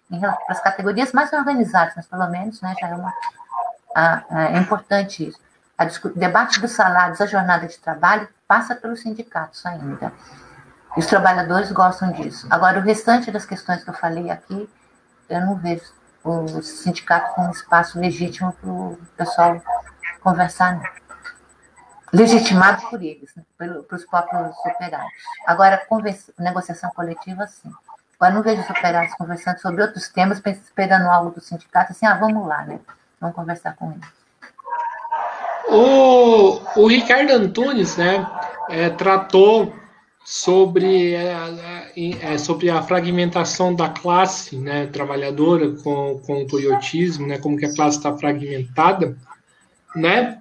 para as categorias mais organizadas, mas pelo menos, né, já é importante isso. O debate dos salários, a jornada de trabalho, passa pelos sindicatos ainda. E os trabalhadores gostam disso. Agora, o restante das questões que eu falei aqui, eu não vejo o sindicato como um espaço legítimo para o pessoal conversar, não. Legitimado por eles, né? Pelos próprios operários. Agora, negociação coletiva, sim. Agora, não vejo os operários conversando sobre outros temas, esperando algo do sindicato, assim, vamos lá, né? Vamos conversar com eles. O Ricardo Antunes, né, tratou sobre a fragmentação da classe, né, trabalhadora com o toyotismo, né, como que a classe está fragmentada, né?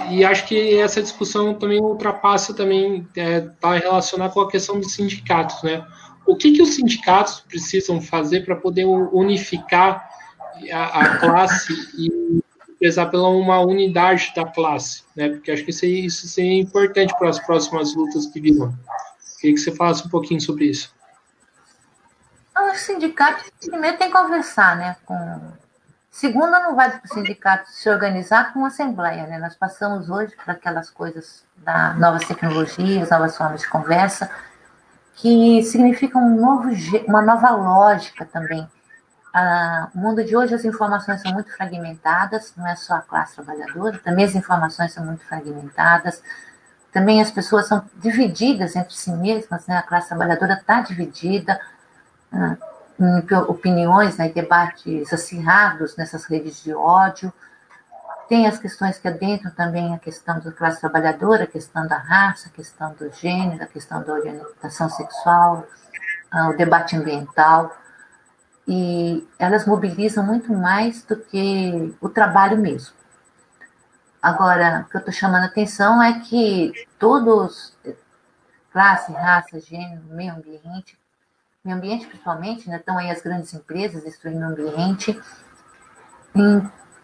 E acho que essa discussão também ultrapassa também, está relacionada com a questão dos sindicatos, né? O que os sindicatos precisam fazer para poder unificar a classe e prezar pela uma unidade da classe, né? Porque acho que isso seria importante para as próximas lutas que virão. Queria que você falasse um pouquinho sobre isso. Os sindicatos primeiro tem que conversar, né? Segundo, não vai para o sindicato se organizar com a assembleia, né? Nós passamos hoje por aquelas coisas das novas tecnologias, novas formas de conversa, que significam uma nova lógica também. O mundo de hoje, as informações são muito fragmentadas, não é só a classe trabalhadora, também as informações são muito fragmentadas, também as pessoas são divididas entre si mesmas, né? A classe trabalhadora está dividida, em opiniões, né, debates acirrados nessas redes de ódio. Tem as questões que adentram também a questão da classe trabalhadora, a questão da raça, a questão do gênero, a questão da orientação sexual, o debate ambiental. E elas mobilizam muito mais do que o trabalho mesmo. Agora, o que eu estou chamando a atenção é que todos, classe, raça, gênero, meio ambiente principalmente, né, estão aí as grandes empresas destruindo o ambiente.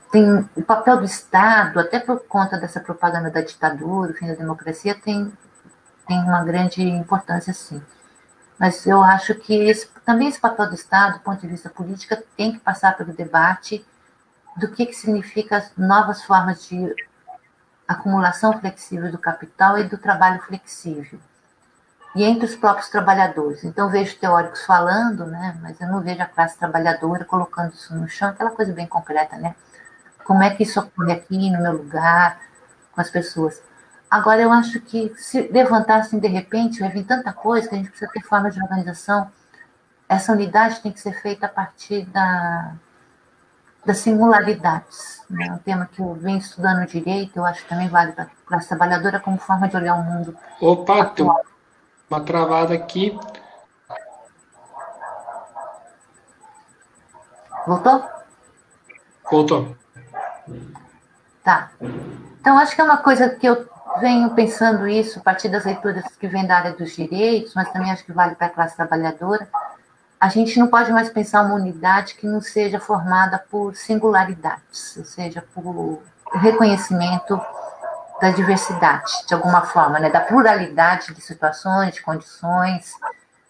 Tem o papel do Estado, até por conta dessa propaganda da ditadura, o fim da democracia, tem uma grande importância, sim. Mas eu acho que também esse papel do Estado, do ponto de vista político, tem que passar pelo debate do que significa as novas formas de acumulação flexível do capital e do trabalho flexível. E entre os próprios trabalhadores. Então, vejo teóricos falando, né, mas eu não vejo a classe trabalhadora colocando isso no chão, aquela coisa bem concreta, né? Como é que isso ocorre aqui, no meu lugar, com as pessoas. Agora, eu acho que se levantar assim, de repente, vai vir tanta coisa que a gente precisa ter forma de organização. Essa unidade tem que ser feita a partir das singularidades. Né? Um tema que eu venho estudando direito, eu acho que também vale para a classe trabalhadora como forma de olhar o mundo. Opa, atual. Uma travada aqui. Voltou? Voltou. Tá. Então, acho que é uma coisa que eu venho pensando isso a partir das leituras que vêm da área dos direitos, mas também acho que vale para a classe trabalhadora. A gente não pode mais pensar uma unidade que não seja formada por singularidades, ou seja, por reconhecimento da diversidade, de alguma forma, né? Da pluralidade de situações, de condições.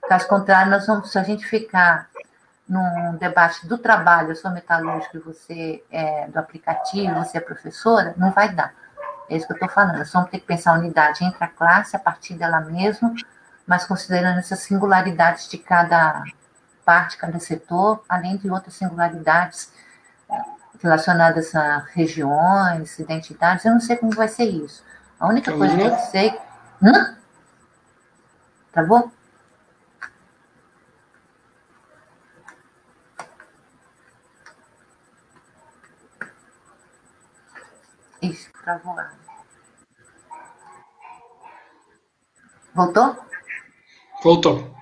Caso contrário, se a gente ficar num debate do trabalho, eu sou metalúrgica e você é do aplicativo, você é professora, não vai dar. É isso que eu estou falando. Nós vamos ter que pensar a unidade entre a classe, a partir dela mesma, mas considerando essas singularidades de cada parte, cada setor, além de outras singularidades relacionadas a regiões, identidades. Eu não sei como vai ser isso. A única coisa que eu sei... Travou? Isso, travou. Voltou? Voltou.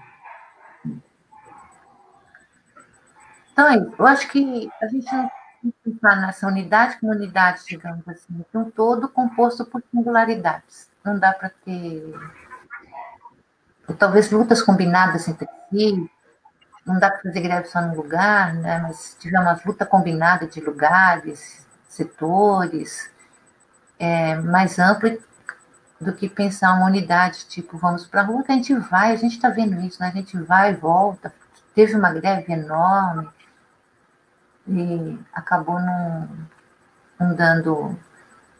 Então, eu acho que a gente não tem que pensar nessa unidade como unidade, digamos assim, de um todo composto por singularidades. Não dá para ter, talvez, lutas combinadas entre si, não dá para fazer greve só num lugar, né? Mas se tiver uma luta combinada de lugares, setores, mais ampla do que pensar uma unidade, tipo, vamos para a rua, que a gente está vendo isso, né? A gente vai e volta, teve uma greve enorme, e acabou não dando...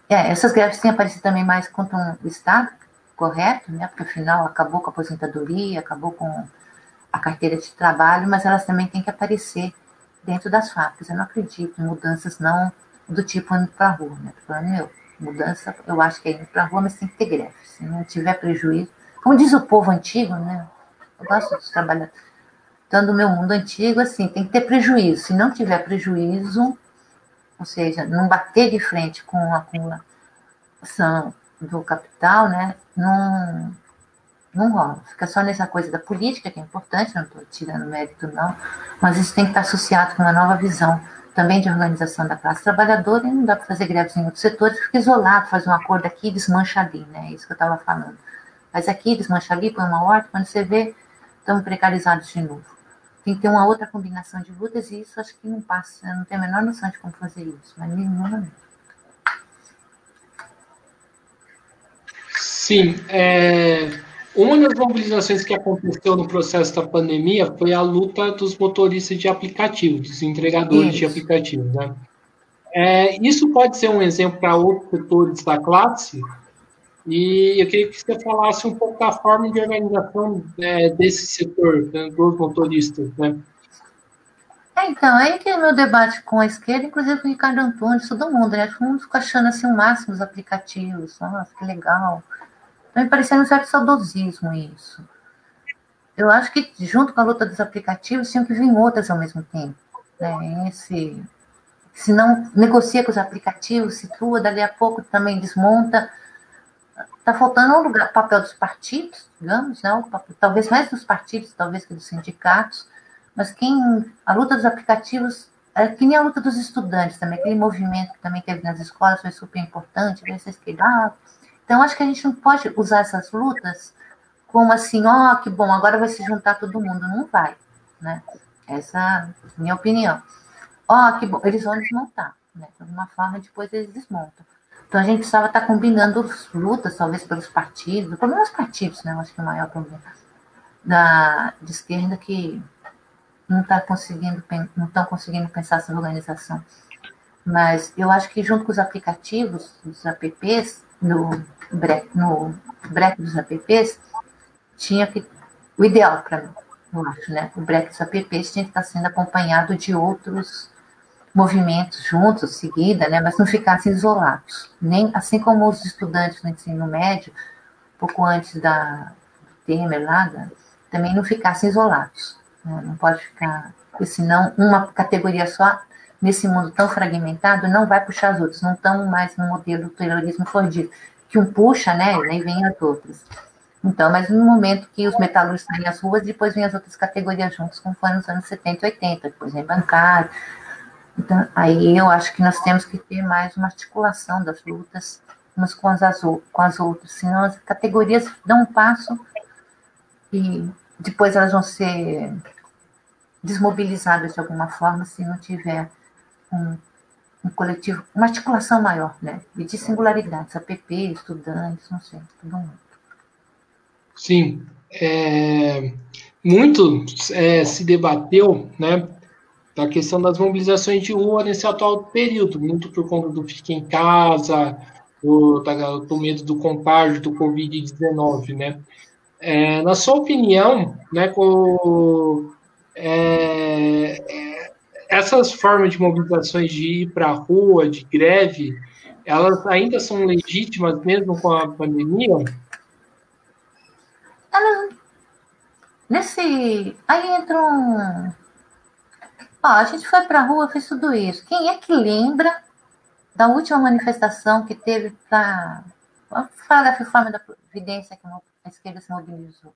essas greves têm aparecido também mais contra o Estado, correto, né? Porque afinal acabou com a aposentadoria, acabou com a carteira de trabalho, mas elas também têm que aparecer dentro das fábricas. Eu não acredito em mudanças não do tipo indo para a rua, né? Tô falando, mudança, eu acho que é indo para a rua, mas tem que ter greve. Se não tiver prejuízo, como diz o povo antigo, né? Eu gosto dos trabalhadores. Então, do meu mundo antigo, assim, tem que ter prejuízo. Se não tiver prejuízo, ou seja, não bater de frente com a acumulação do capital, né, não rola. Fica só nessa coisa da política, que é importante, não estou tirando mérito, não, mas isso tem que estar associado com uma nova visão também de organização da classe trabalhadora, e não dá para fazer greves em outros setores, fica isolado, faz um acordo aqui e desmancha ali, né, é isso que eu estava falando. Faz aqui, desmancha ali, põe uma ordem, quando você vê, estamos precarizados de novo. Tem que ter uma outra combinação de lutas, e isso acho que não passa, eu não tenho a menor noção de como fazer isso, mas nenhuma mesmo. Sim, uma das mobilizações que aconteceu no processo da pandemia foi a luta dos motoristas de aplicativo, dos entregadores de aplicativos, né? Isso pode ser um exemplo para outros setores da classe, e eu queria que você falasse um pouco da forma de organização desse setor, né, dos motoristas, né? Então, aí que é o meu debate com a esquerda, inclusive com o Ricardo Antunes, todo mundo, né? Todo mundo fica achando assim o máximo os aplicativos, nossa, que legal. Então, me parecendo um certo saudosismo isso. Eu acho que, junto com a luta dos aplicativos, tinham que vir outras ao mesmo tempo, né? Se não negocia com os aplicativos, situa, dali a pouco também desmonta. Está faltando um lugar, papel dos partidos, digamos, né? Talvez mais dos partidos, talvez que dos sindicatos, mas a luta dos aplicativos é que nem a luta dos estudantes também, aquele movimento que também teve nas escolas foi super importante, vai ser esquerdado. Então, acho que a gente não pode usar essas lutas como assim, que bom, agora vai se juntar todo mundo. Não vai, né? Essa é a minha opinião. Que bom, eles vão desmontar, né? De alguma forma, depois eles desmontam. Então, a gente precisava estar combinando lutas, talvez pelos partidos, o problema é os partidos, né? Eu acho que é o maior problema de esquerda que não estão conseguindo pensar essa organização. Mas eu acho que junto com os aplicativos, os apps, no break dos apps, tinha que... O ideal para mim, eu acho, né? O break dos apps tinha que estar sendo acompanhado de outros movimentos juntos, seguida, né? Mas não ficassem isolados. Nem, assim como os estudantes no ensino médio, pouco antes do Temer lá, também não ficassem isolados. Né? Não pode ficar... Porque senão uma categoria só, nesse mundo tão fragmentado, não vai puxar as outras. Não estamos mais no modelo do terrorismo fordido, que um puxa, né? E aí vem as outras. Então, mas no momento que os metalúrgicos saem às ruas, depois vem as outras categorias juntas, como foi nos anos 70 e 80, depois vem bancário. Então, aí eu acho que nós temos que ter mais uma articulação das lutas umas com as outras, senão as categorias dão um passo e depois elas vão ser desmobilizadas de alguma forma se não tiver um coletivo, uma articulação maior, né? E de singularidades, APP, estudantes, não sei, todo mundo. Sim, muito se debateu, né, da questão das mobilizações de rua nesse atual período, muito por conta do fique em casa, do medo do contágio do Covid-19, né? Na sua opinião, né, essas formas de mobilizações de ir para a rua, de greve, elas ainda são legítimas mesmo com a pandemia? Elas, aí entra um... Ó, a gente foi para a rua, fez tudo isso. Quem é que lembra da última manifestação que teve para... Vamos falar da reforma da Previdência que a esquerda se mobilizou,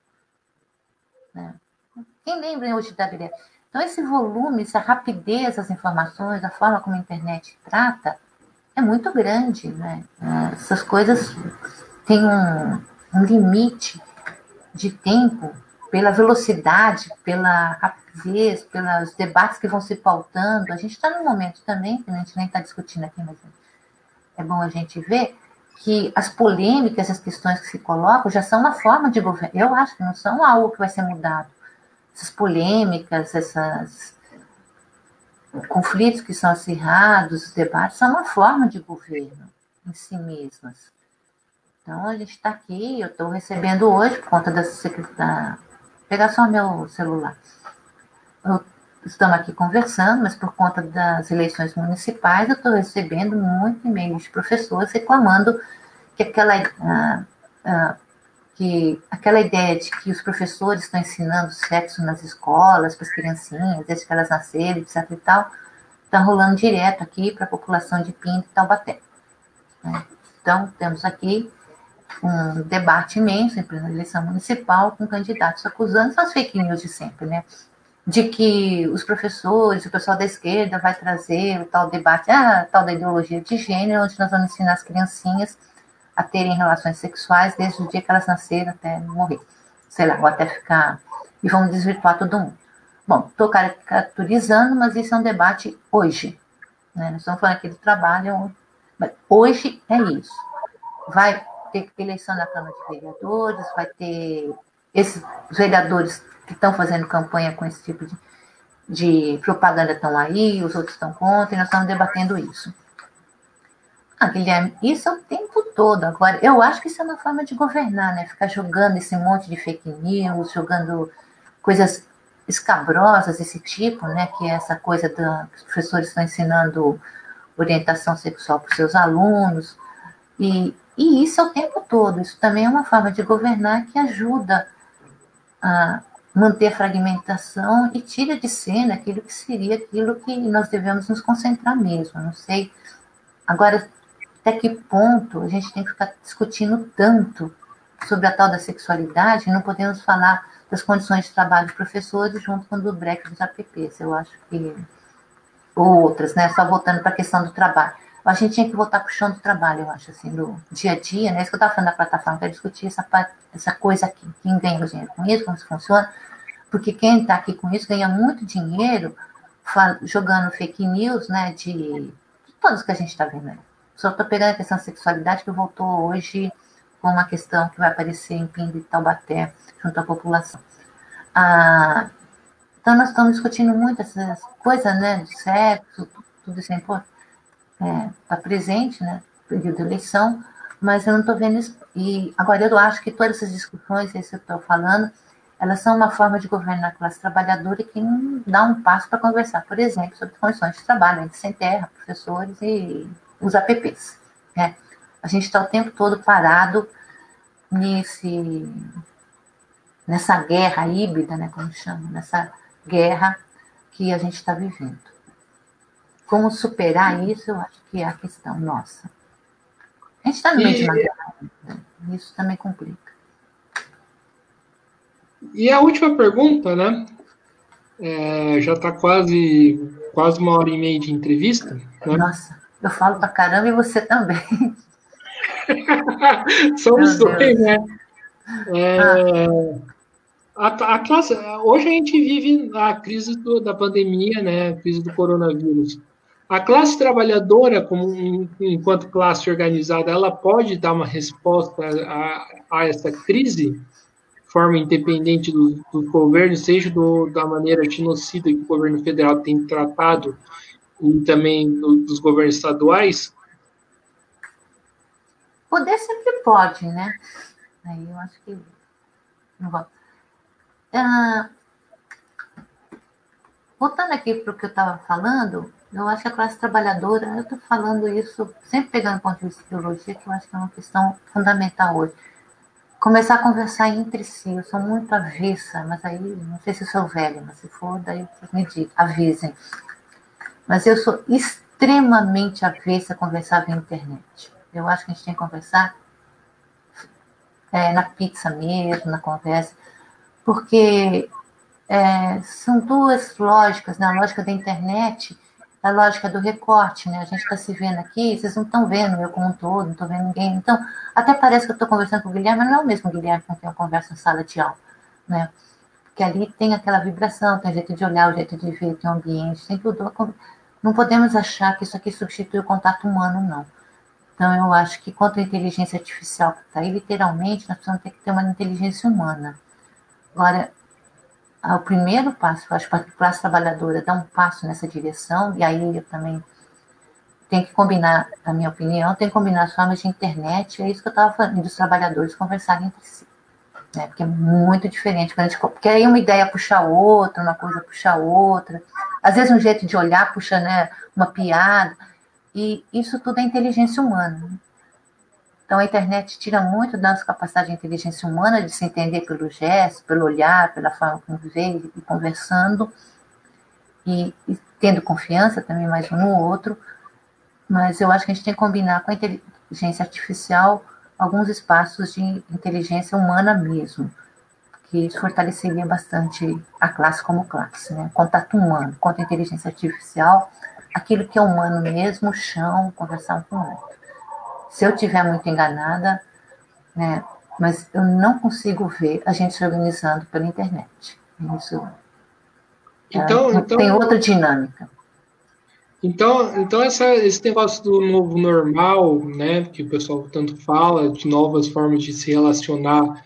né? Quem lembra hoje da greve? Então, esse volume, essa rapidez das informações, a forma como a internet trata, é muito grande, né? Essas coisas têm um limite de tempo pela velocidade, pela rapidez, pelos debates que vão se pautando. A gente está num momento também, que a gente nem está discutindo aqui, mas é bom a gente ver que as polêmicas, as questões que se colocam já são uma forma de governo. Eu acho que não são algo que vai ser mudado. Essas polêmicas, esses conflitos que são acirrados, os debates, são uma forma de governo em si mesmas. Então, a gente está aqui, eu estou recebendo hoje, por conta da secretaria. Pegar só meu celular. Estamos aqui conversando, mas por conta das eleições municipais, eu estou recebendo muito e-mail de professores reclamando que aquela ideia de que os professores estão ensinando sexo nas escolas para as criancinhas, desde que elas nascerem, etc. e tal, está rolando direto aqui para a população de Pinto e Taubaté. Então, temos aqui um debate imenso em plena eleição municipal com candidatos acusando as fake news de sempre, né? De que os professores, o pessoal da esquerda vai trazer o tal debate, a tal da ideologia de gênero, onde nós vamos ensinar as criancinhas a terem relações sexuais desde o dia que elas nasceram até morrer. Sei lá, ou até ficar... E vamos desvirtuar todo mundo. Bom, estou caricaturizando, mas isso é um debate hoje. Né? Nós estamos falando aqui do trabalho, mas hoje é isso. Vai ter eleição na Câmara de Vereadores, vai ter esses vereadores que estão fazendo campanha com esse tipo de propaganda estão aí, os outros estão contra, e nós estamos debatendo isso. Guilherme, isso é o tempo todo. Agora, eu acho que isso é uma forma de governar, né? Ficar jogando esse monte de fake news, jogando coisas escabrosas desse tipo, né? Que é essa coisa que os professores estão ensinando orientação sexual para os seus alunos. E isso é o tempo todo. Isso também é uma forma de governar que ajuda a manter a fragmentação e tira de cena aquilo que seria aquilo que nós devemos nos concentrar mesmo. Não sei. Agora, até que ponto a gente tem que ficar discutindo tanto sobre a tal da sexualidade e não podemos falar das condições de trabalho dos professores junto com o do break dos APPs. Eu acho que... Ou outras, né? Só voltando para a questão do trabalho. A gente tinha que voltar para o chão do trabalho, eu acho, assim, do dia a dia, né? Isso que eu estava falando da plataforma, para discutir essa coisa aqui. Quem ganha o dinheiro com isso, como isso funciona. Porque quem está aqui com isso ganha muito dinheiro jogando fake news, né? De todos que a gente está vendo aí. Só estou pegando a questão da sexualidade, que voltou hoje com uma questão que vai aparecer em Pimba e Taubaté, junto à população. Então, nós estamos discutindo muito essas coisas, né? Do sexo, tudo isso é importante. Está presente, né? Período de eleição, mas eu não estou vendo isso. E agora, eu acho que todas essas discussões, isso que eu estou falando, elas são uma forma de governar a classe trabalhadora que não dá um passo para conversar, por exemplo, sobre condições de trabalho entre sem terra, professores e os APPs. Né? A gente está o tempo todo parado nessa guerra híbrida, né, como chama, nessa guerra que a gente está vivendo. Como superar isso, eu acho que é a questão nossa. A gente está no meio de uma guerra, né? Isso também complica. E a última pergunta, né? Já está quase 1h30 de entrevista. Né? Nossa, eu falo pra caramba e você também. Somos dois, né? A classe, hoje a gente vive a crise da pandemia, né? A crise do coronavírus. A classe trabalhadora, enquanto classe organizada, ela pode dar uma resposta a essa crise de forma independente do governo, seja da maneira genocida que o governo federal tem tratado e também dos governos estaduais? Poder sempre pode, né? Aí eu acho que não vou. Voltando aqui para o que eu estava falando, Eu acho que a classe trabalhadora, eu estou falando isso, sempre pegando o ponto de vista de biologia, que eu acho que é uma questão fundamental hoje. Começar a conversar entre si. Eu sou muito avessa, mas aí, não sei se eu sou velha, mas se for, daí vocês me digam, avisem. Mas eu sou extremamente avessa a conversar via internet. Eu acho que a gente tem que conversar na pizza mesmo, na conversa, porque são duas lógicas, né? A lógica da internet, a lógica do recorte, né? A gente está se vendo aqui, vocês não estão vendo eu como um todo, não estou vendo ninguém. Então, até parece que eu estou conversando com o Guilherme, mas não é o mesmo Guilherme com quem eu converso em sala de aula, né? Porque ali tem aquela vibração, tem o jeito de olhar, o jeito de ver, tem o ambiente, tem tudo. Não podemos achar que isso aqui substitui o contato humano, não. Então, eu acho que contra a inteligência artificial que está aí, literalmente, nós precisamos ter que ter uma inteligência humana. Agora, o primeiro passo, eu acho que a classe trabalhadora dá um passo nessa direção, e aí eu também tenho que combinar, na minha opinião, tem que combinar as formas de internet, é isso que eu estava falando, dos trabalhadores conversarem entre si. Né? Porque é muito diferente, porque aí uma ideia puxa outra, uma coisa puxa outra, às vezes um jeito de olhar puxa, né, uma piada, e isso tudo é inteligência humana. Né? Então, a internet tira muito da nossa capacidade de inteligência humana, de se entender pelo gesto, pelo olhar, pela forma como viver e conversando, e tendo confiança também mais um no outro, mas eu acho que a gente tem que combinar com a inteligência artificial alguns espaços de inteligência humana mesmo, que isso fortaleceria bastante a classe como classe, né? Contato humano contra a inteligência artificial, aquilo que é humano mesmo, o chão, conversar um com o outro. Se eu estiver muito enganada, né? Mas eu não consigo ver a gente se organizando pela internet. Isso tem outra dinâmica. Então esse negócio do novo normal, né, que o pessoal tanto fala, de novas formas de se relacionar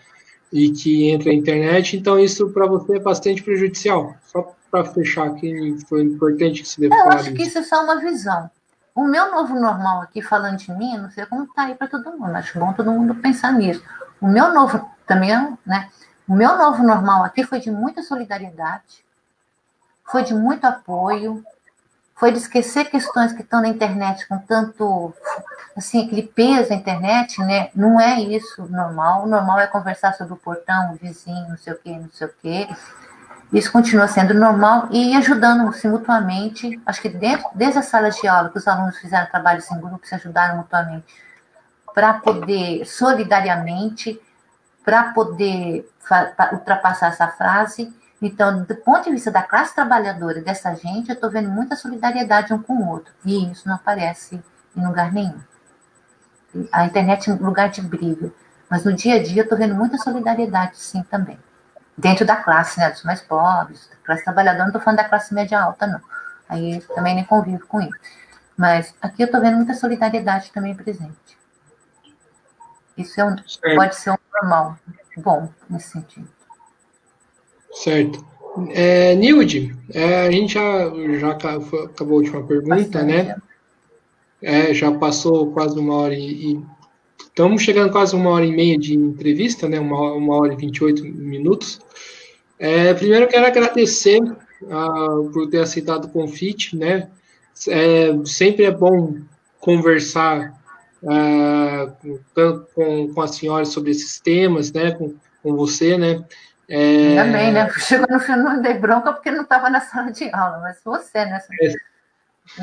e que entra a internet, então isso para você é bastante prejudicial. Só para fechar aqui, foi importante que você deve falar Eu acho que isso é só uma visão. O meu novo normal aqui, falando de mim, não sei como está aí para todo mundo, acho bom todo mundo pensar nisso. O meu novo, também, né? O meu novo normal aqui foi de muita solidariedade, foi de muito apoio, foi de esquecer questões que estão na internet com tanto, assim, aquele peso da internet, né? Não é isso normal. O normal é conversar sobre o portão, o vizinho, não sei o quê, não sei o quê. Isso continua sendo normal e ajudando-se mutuamente. Acho que desde a sala de aula, que os alunos fizeram trabalhos em grupo, se ajudaram mutuamente para poder, solidariamente, para poder ultrapassar essa frase. Então, do ponto de vista da classe trabalhadora, dessa gente, eu estou vendo muita solidariedade um com o outro. E isso não aparece em lugar nenhum. A internet é um lugar de briga. Mas no dia a dia, eu estou vendo muita solidariedade, sim, também. Dentro da classe, né, dos mais pobres, da classe trabalhadora, não estou falando da classe média alta, não. Aí também nem convivo com isso. Mas aqui eu estou vendo muita solidariedade também presente. Isso pode ser um normal, bom, nesse sentido. Certo. Nilde, a gente já acabou a última pergunta, né? Já passou quase 1 hora e estamos chegando quase 1 hora e meia de entrevista, né? 1 hora e 28 minutos. Primeiro, eu quero agradecer por ter aceitado o convite, né? Sempre é bom conversar com a senhora sobre esses temas, né? Com você, né? Ainda bem, né? Chegou no final, não dei bronca porque não estava na sala de aula, mas você, né?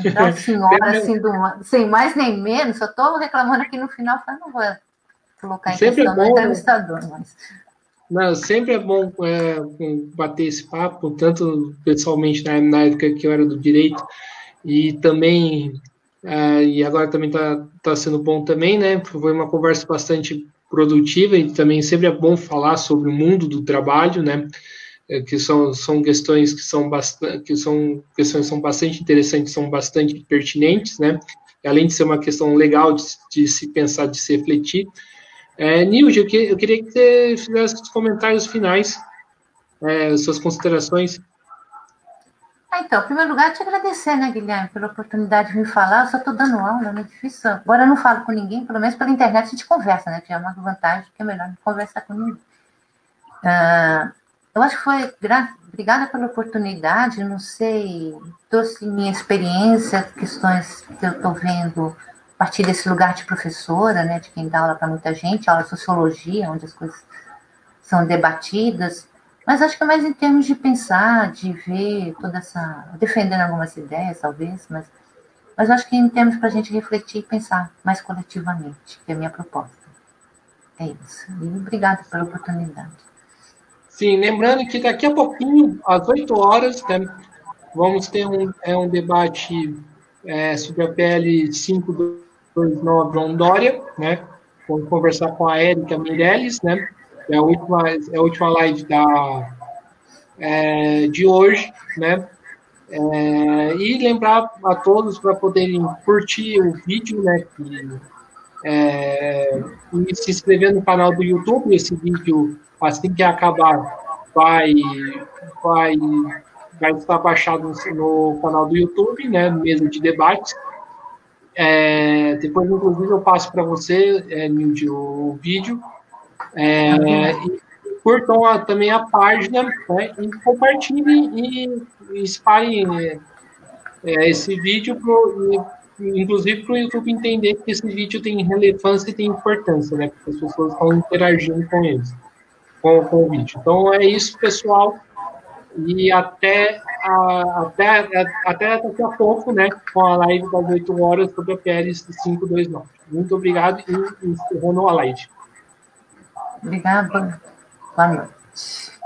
Então, senhora, assim, sem mais nem menos, só estou reclamando aqui no final, falei, não vou colocar em questão no entrevistador, mas... Não, sempre é bom bater esse papo, tanto pessoalmente na época que eu era do direito, e também, e agora também tá sendo bom também, né? Foi uma conversa bastante produtiva e também sempre é bom falar sobre o mundo do trabalho, né? Que são questões que são bastante interessantes, são bastante pertinentes, né? Além de ser uma questão legal de se pensar, de se refletir. Nilde, eu queria que você fizesse os comentários finais, suas considerações. Então, em primeiro lugar, te agradecer, né, Guilherme, pela oportunidade de me falar. Eu só estou dando aula, não é difícil. Agora eu não falo com ninguém, pelo menos pela internet a gente conversa, né? Que é uma vantagem, que é melhor não conversar com ninguém. Eu acho que foi, Obrigada pela oportunidade. Não sei, trouxe minha experiência, questões que eu estou vendo a partir desse lugar de professora, né, de quem dá aula para muita gente, aula de sociologia, onde as coisas são debatidas, mas acho que é mais em termos de pensar, de ver toda essa... defendendo algumas ideias, talvez, mas acho que em termos para a gente refletir e pensar mais coletivamente, que é a minha proposta. É isso. E obrigada pela oportunidade. Sim, lembrando que daqui a pouquinho, às 8 horas, né, vamos ter um debate sobre a PL 529 Rondônia, né? Vamos conversar com a Érica Meirelles, né? É a última live de hoje, né? E lembrar a todos para poderem curtir o vídeo, né? E se inscrever no canal do YouTube. Esse vídeo, assim que acabar, vai, vai, vai estar baixado no canal do YouTube, né? Mesa de debates. Depois, inclusive, eu passo para você, Nilde, o vídeo. E curtam também a página, né? E compartilhem e espalhem esse vídeo, inclusive para o YouTube entender que esse vídeo tem relevância e tem importância, né? Porque as pessoas estão interagindo com eles, com o vídeo. Então é isso, pessoal. E até daqui a pouco, né? Com a live das 8 horas sobre a PL 529. Muito obrigado e encerrando a live. Obrigada. Boa noite.